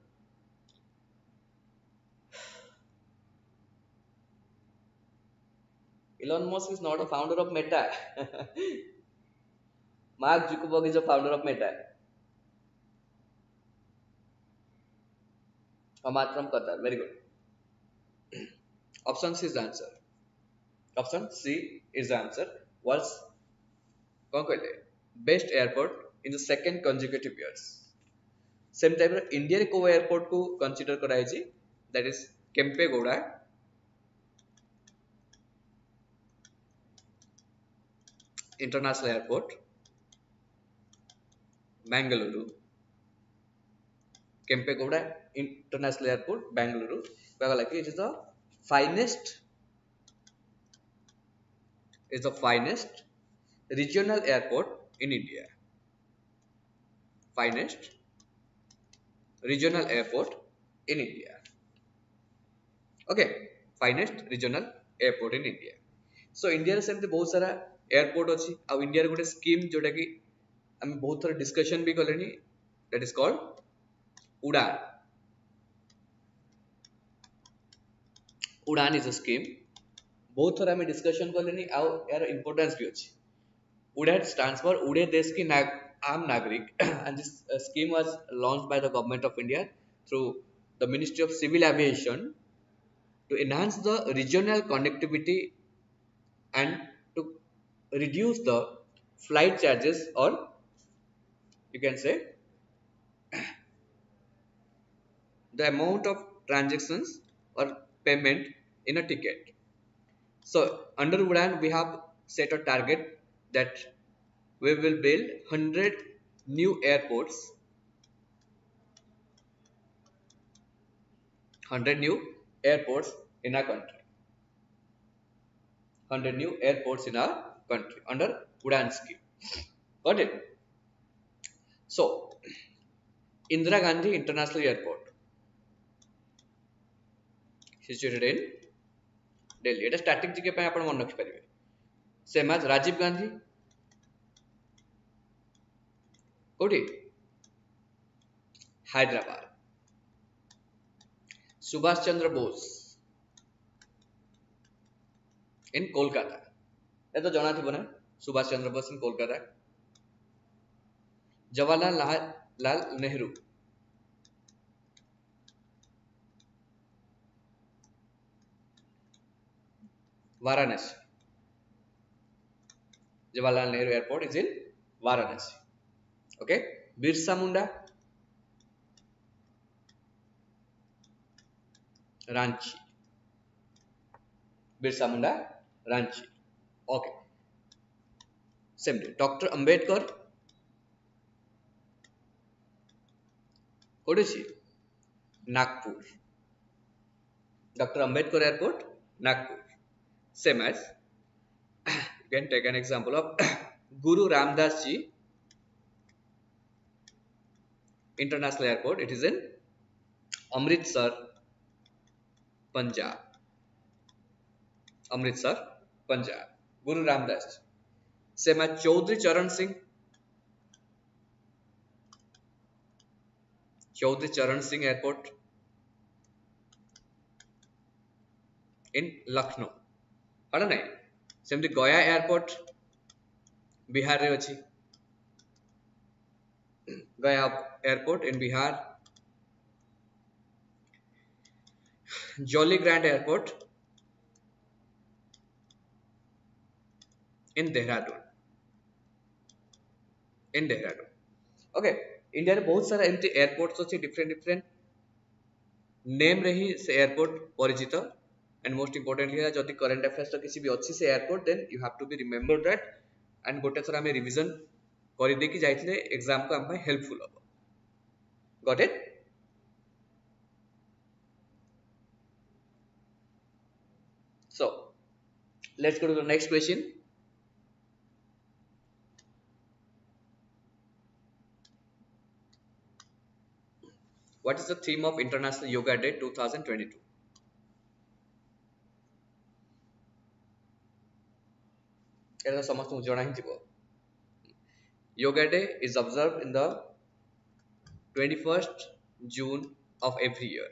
Elon Musk is not a founder of Meta. Mark Zuckerberg is a founder of Meta. Ahmad from Qatar. Very good. Option C is the answer. Option C is the answer. World's best airport in the second consecutive years. Same type of India को airport को consider कराई जी. That is Kempegowda International Airport, Bangalore. Kempegowda International Airport, Bangalore. It is the finest regional airport in India. Finest regional airport in India. Okay, finest regional airport in India. So India रे सेमते बहुत सारा airport अछि आ India रे गोटे scheme जोटा कि हम बहुत थोड़ा डिस्कशन भी करलेनी, दैट इज कॉल्ड उड़ान. उड़ान इज अ स्कीम बहुत थोड़ा हम डिस्कशन करलेनी आ यार इंपोर्टेंस भी अछि. उड़ान स्टैंड्स फॉर उड़े देश की आम नागरिक and this scheme was launched by the government of India through the Ministry of Civil Aviation to enhance the regional connectivity and to reduce the flight charges, or you can say the amount of transactions or payment in a ticket. So under Udan we have set a target that we will build 100 new airports, 100 new airports in our country. 100 new airports in our country under Udan scheme. Got it? So Indira Gandhi International Airport situated in Delhi. It is static jigge पे आपण मन रखि परिबे. Same as Rajiv Gandhi कोठी Hyderabad. Subhash Chandra Bose in Kolkata. ये तो जाना थी बना Subhash Chandra Bose in Kolkata. Jawaharlal Nehru Varanasi. Jawaharlal Nehru Airport is in Varanasi. Okay. Birsa Munda, Ranchi. Birsa Munda, Ranchi. Okay. Same day. Dr. Ambedkar, what is he? Nagpur. Dr. Ambedkar Airport, Nagpur. Same as, you can take an example of Guru Ramdas Ji International Airport. It is in Amritsar, Punjab. Amritsar, Punjab. Guru Ramdas Ji. Same as Chaudhry Charan Singh. Chaudhry Charan Singh Airport in Lucknow. Pada nahi. Same Gaya Airport, Bihar re achi. Gaya Airport in Bihar. Jolly Grant Airport in Dehradun. In Dehradun. Okay. India रे बहुत सारा एमती airports अच्छे different name रे ही से airport परिचित and most importantly है जदि करंट अफेयर्स तो किसी भी अच्छी से airport then you have to be remember that and गोटे थरा हमें रिवीजन करि दे कि जाइतले एग्जाम को हम भाई हेल्पफुल हो got it so let's go to the next question What is the theme of International Yoga Day 2022? It is समस्त मुझे जाना ही चाहिए. Yoga Day is observed in the 21st June of every year,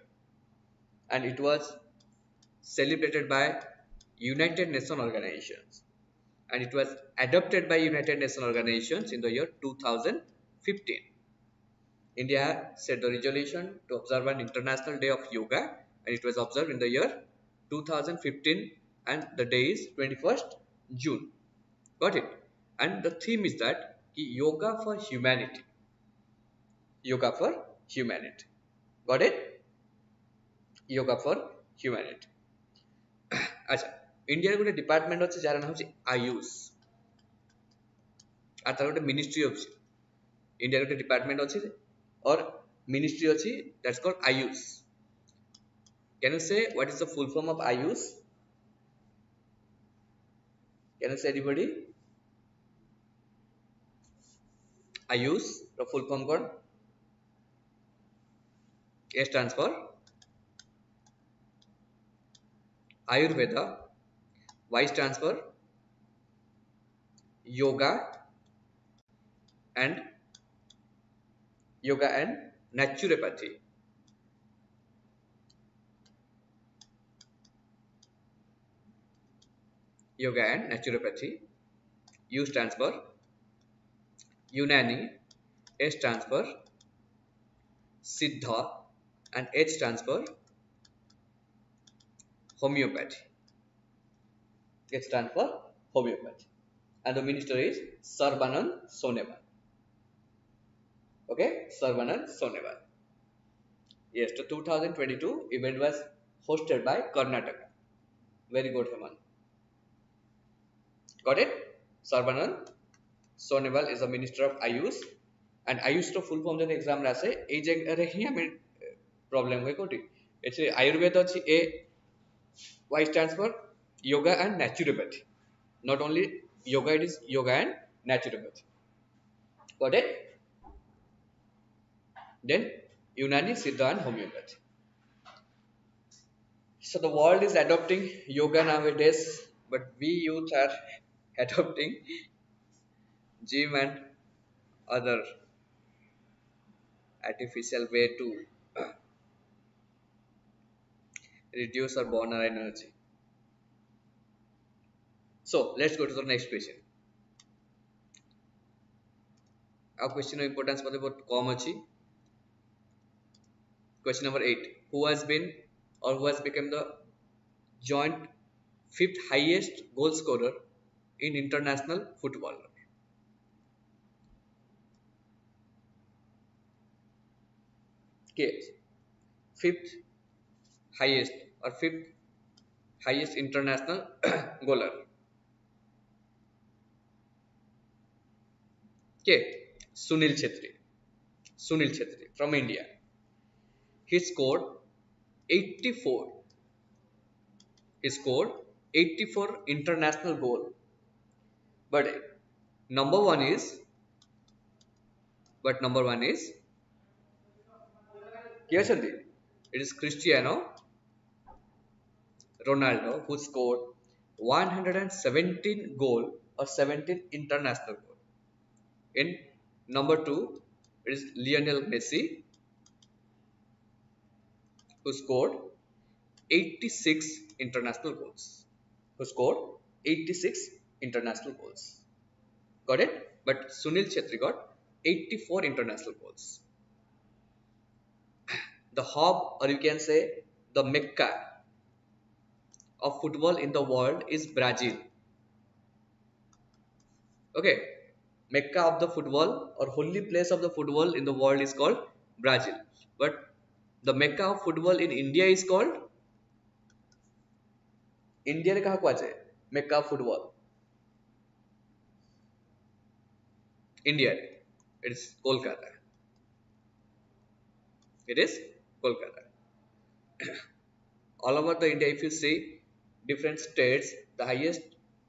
and it was celebrated by United Nations organizations, and it was adopted by United Nations organizations in the year 2015. India set the resolution to observe an International Day of Yoga, and it was observed in the year 2015, and the day is 21st June. Got it? And the theme is that yoga for humanity. Yoga for humanity. Got it? Yoga for humanity. अच्छा India गोटे department अच्छे jar नाम Ayush are तार गोटे ministry अच्छे India गोटे department अच्छे और मिनिस्ट्री अच्छी that's called AYUSH can you say what is the full form of AYUSH can you say anybody AYUSH the full form कौन A stands for Ayurveda, Y stands for yoga and naturopathy. Yoga and naturopathy. U stands for Unani, S stands for Siddha, and H stands for homeopathy. It stands for homeopathy. And the minister is Sarbanand Sonewal. Okay, Sarbanand Sonewal. Yes, the 2022 event was hosted by Karnataka. Very good, Heman. Got it? Sarbanand Sonewal is the minister of Ayush. And Ayush to full form the exam rase. A jagah hi hame problem hoy koti. It's Ayurveda chi A. Y stands for yoga and naturopathy. Not only yoga, it is yoga and naturopathy. Got it? Then Unani, Siddha and homeopathy. So the world is adopting yoga nowadays, but we youth are adopting gym and other artificial way to reduce or burn our energy. So let's go to the next question. Our question of importance for the कम अच्छी. Question number 8. Who has been or who has become the joint fifth highest goal scorer in international football. Okay, fifth highest or fifth highest international goaler. Okay, Sunil Chetri. Sunil Chetri from India. He scored 84. He scored 84 international goal. But number one is number one is it is Cristiano Ronaldo who scored 117 goal or 17 international goal. In number two, it is Lionel Messi who scored 86 international goals. Who scored 86 international goals. Got it? But Sunil Chetri got 84 international goals. The hub, or you can say the Mecca of football in the world is Brazil. Okay, Mecca of the football or holy place of the football in the world is called Brazil. But the Mecca of football in India is called India. रे कहाँ को आजे Mecca of football India. It is Kolkata. It is Kolkata. All over the India, if you see different states, the highest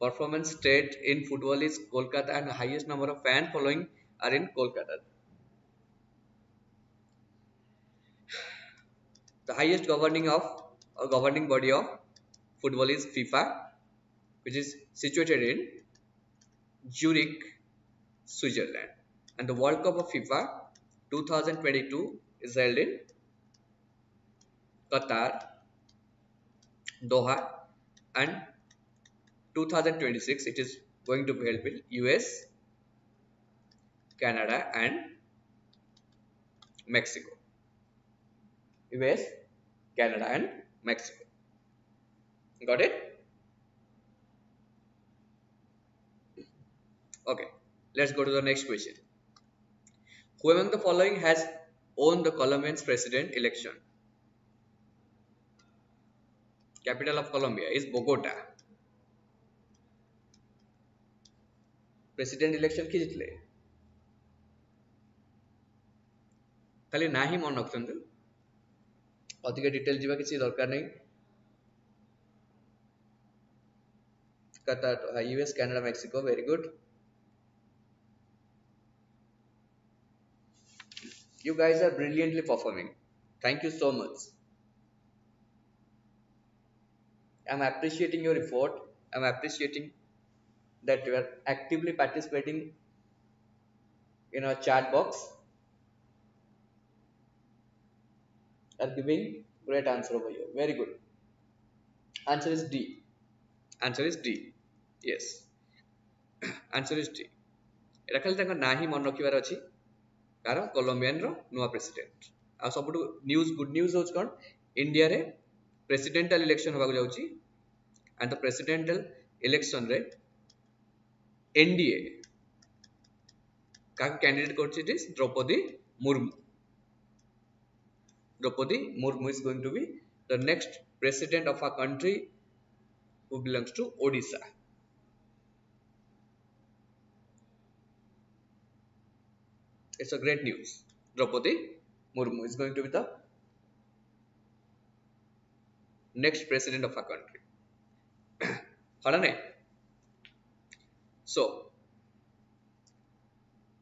performance state in football is Kolkata, and the highest number of fan following are in Kolkata. The highest governing body of football is FIFA, which is situated in Zurich, Switzerland. And the World Cup of FIFA 2022 is held in Qatar, Doha, and 2026 it is going to be held with US, Canada, and Mexico. US, Canada, and Mexico. Got it? Okay, let's go to the next question. Who among the following has won the Colombian's president election? Capital of Colombia is Bogota. President election किए जितले? खाली ना ही मन रखते अधिक detail जीवा किसी दरकार नहीं. Qatar, US, Canada, Mexico. Very good. You guys are brilliantly performing. Thank you so much. I'm appreciating your effort. I'm appreciating that you are actively participating in our chat box. Are giving great answer over here. Very good. Answer is D. Answer is D. Yes. Answer is D. एटा खाली तांका ना ही मन रखिबार अछि कारण Colombian रो नुवा president आ सबटु न्यूज़ गुड न्यूज़ होच कोन इंडिया रे प्रेसिडेंटल इलेक्शन होबा जाउची एंड द प्रेसिडेंटल इलेक्शन रे एनडीए का कैंडिडेट करछि it is Draupadi Murmu. Draupadi Murmu is going to be the next president of our country who belongs to Odisha. It's a great news. Draupadi Murmu is going to be the next president of our country. So,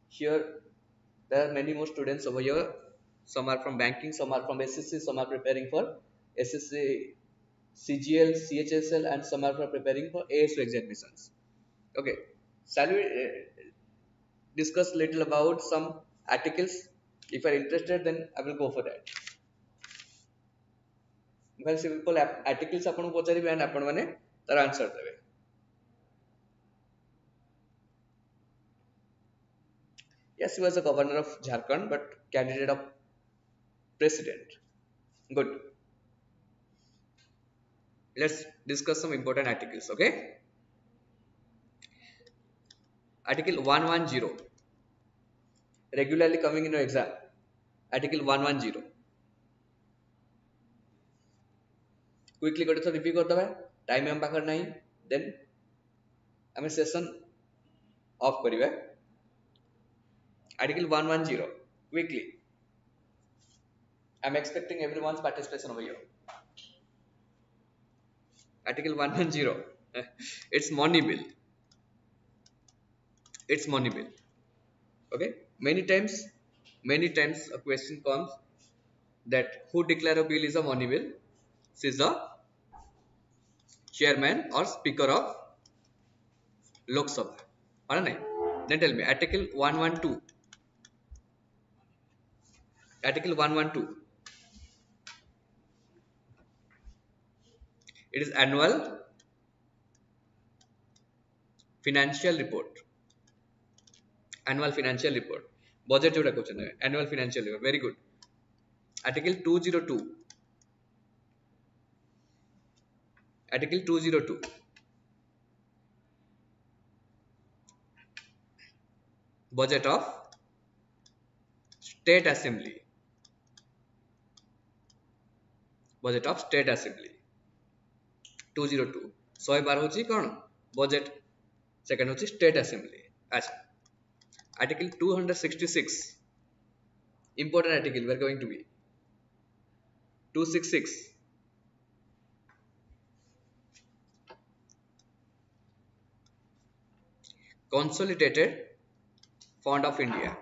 here there are many more students over here. Some are from banking, some are from SSC, some are preparing for SSC, CGL, CHSL, and some are preparing for ASO examinations. Okay, shall we discuss little about some articles? If you are interested, then I will go for that. Very simple articles आपन पचारि and आपन माने तार answer देबे. Yes, he was a governor of Jharkhand, but candidate of president. Good. Let's discuss some important articles. Okay, article 110 regularly coming in your exam. Article 110 quickly गोटे थर review करदे time हम पाखर नहीं देन आम सेशन ऑफ करिवे article 110 quickly I am expecting everyone's participation over here article 110 it's money bill okay many times a question comes that who declare a bill is a money bill. This is the chairman or speaker of Lok Sabha. Alright, then tell me article 112. Article 112. It is annual financial report. Annual financial report. Budget जोड़ा question है. Annual financial report. Very good. Article 202. Article 202. Budget of State Assembly. Budget of State Assembly. 202. 112 होची कौन? Budget. Second होची State Assembly. अच्छा. Article 266. Important article we are going to be. 266. Consolidated Fund of India.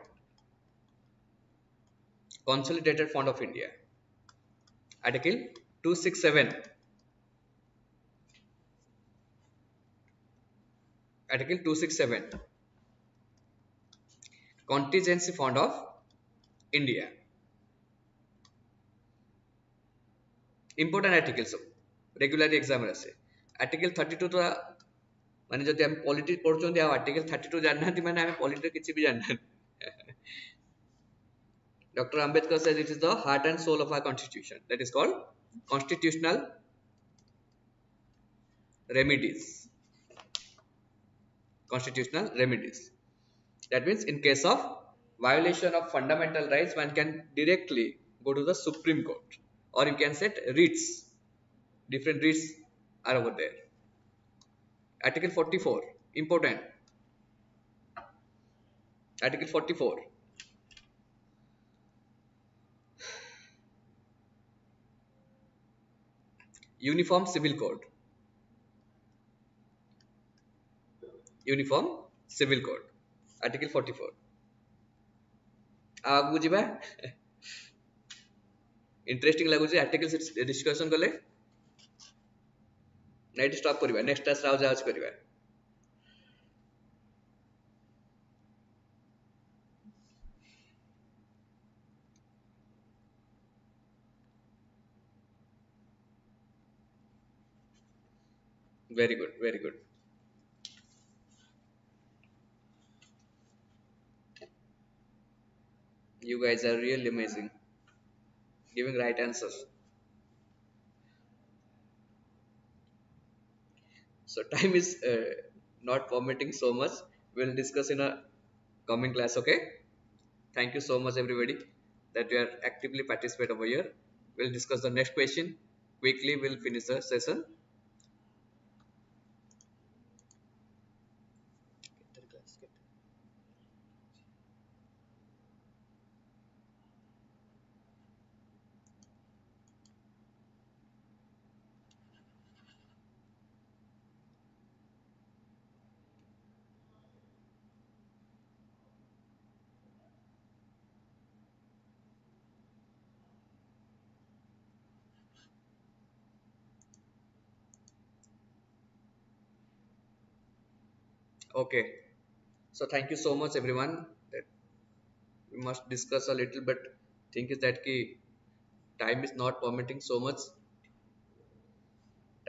Consolidated Fund of India. Article 267. Article 267. Contingency Fund of India. Important articles regularly exam आसे. Article 32 तो माने जब हम politics पढ़ुछन या article 32 जानना थी माने हम पॉलिटिक्स किछि भी जानना. Dr. Ambedkar says it is the heart and soul of our constitution. That is called constitutional remedies. Constitutional remedies. That means in case of violation of fundamental rights, one can directly go to the Supreme Court, or you can set writs. Different writs are over there. Article 44, important. Article 44. Uniform Civil Code. Uniform Civil Code. Article 44. आगु जिबा interesting लागु जे articles discussion कले night stop करबा next class Rao जाच करबा very good you guys are really amazing giving right answers. So time is not permitting so much. We'll discuss in a coming class. Okay, thank you so much everybody that you are actively participate over here. We'll discuss the next question quickly. We'll finish the session. Okay, so thank you so much everyone. That we must discuss a little bit. Thing is that ki time is not permitting so much.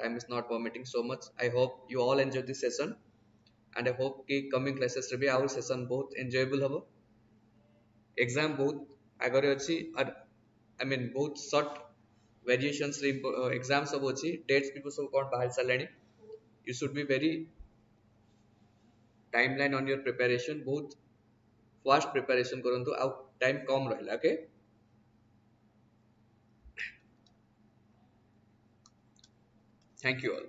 Time is not permitting so much. I hope you all enjoy this session, and I hope कि coming classes रे भी our session बहुत enjoyable हबो. Exam बहुत आगरे अच्छी और I mean बहुत short variations exams सब अच्छी dates भी सब कौन बाहर चलानी you should be very timeline on your preparation बहुत fast preparation करंतु आउ time कम रहला okay thank you all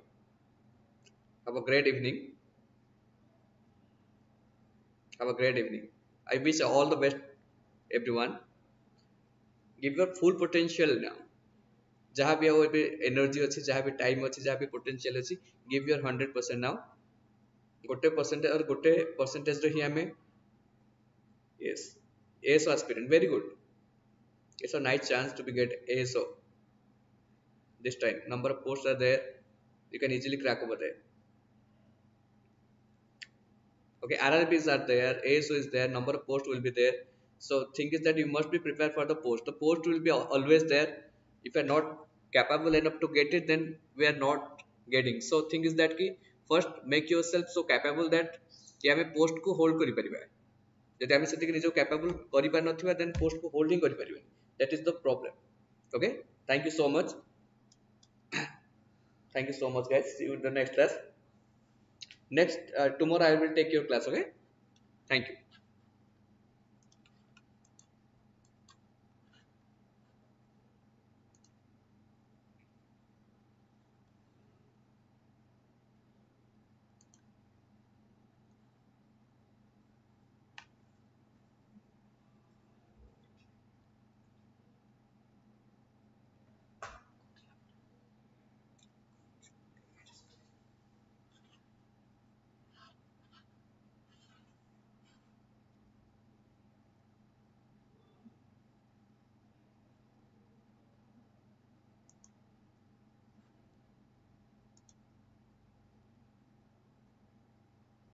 have a great evening have a great evening I wish all the best everyone give your full potential now जहाँ भी आओ ଏବେ energy ଅଛି जहाँ भी time ଅଛି जहाँ भी potential ଅଛି give your 100% now ଗୋଟେ percentage और ଗୋଟେ percentage ରେ ହିଁ ଆମେ yes ASO aspirant very good it's a nice chance to be get ASO this time number of posts are there you can easily crack over there okay RRBs are there ASO is there number of posts will be there so thing is that you must be prepared for the post will be always there if you are not capable enough to get it then we are not getting so thing is that ki first make yourself so capable that कि आमे post को hold करि परिबा जदि आमे सेति निजो capable करि पार नथिबा then post को holding करि परिबा that is the problem okay thank you so much thank you so much guys see you in the next class next tomorrow I will take your class okay thank you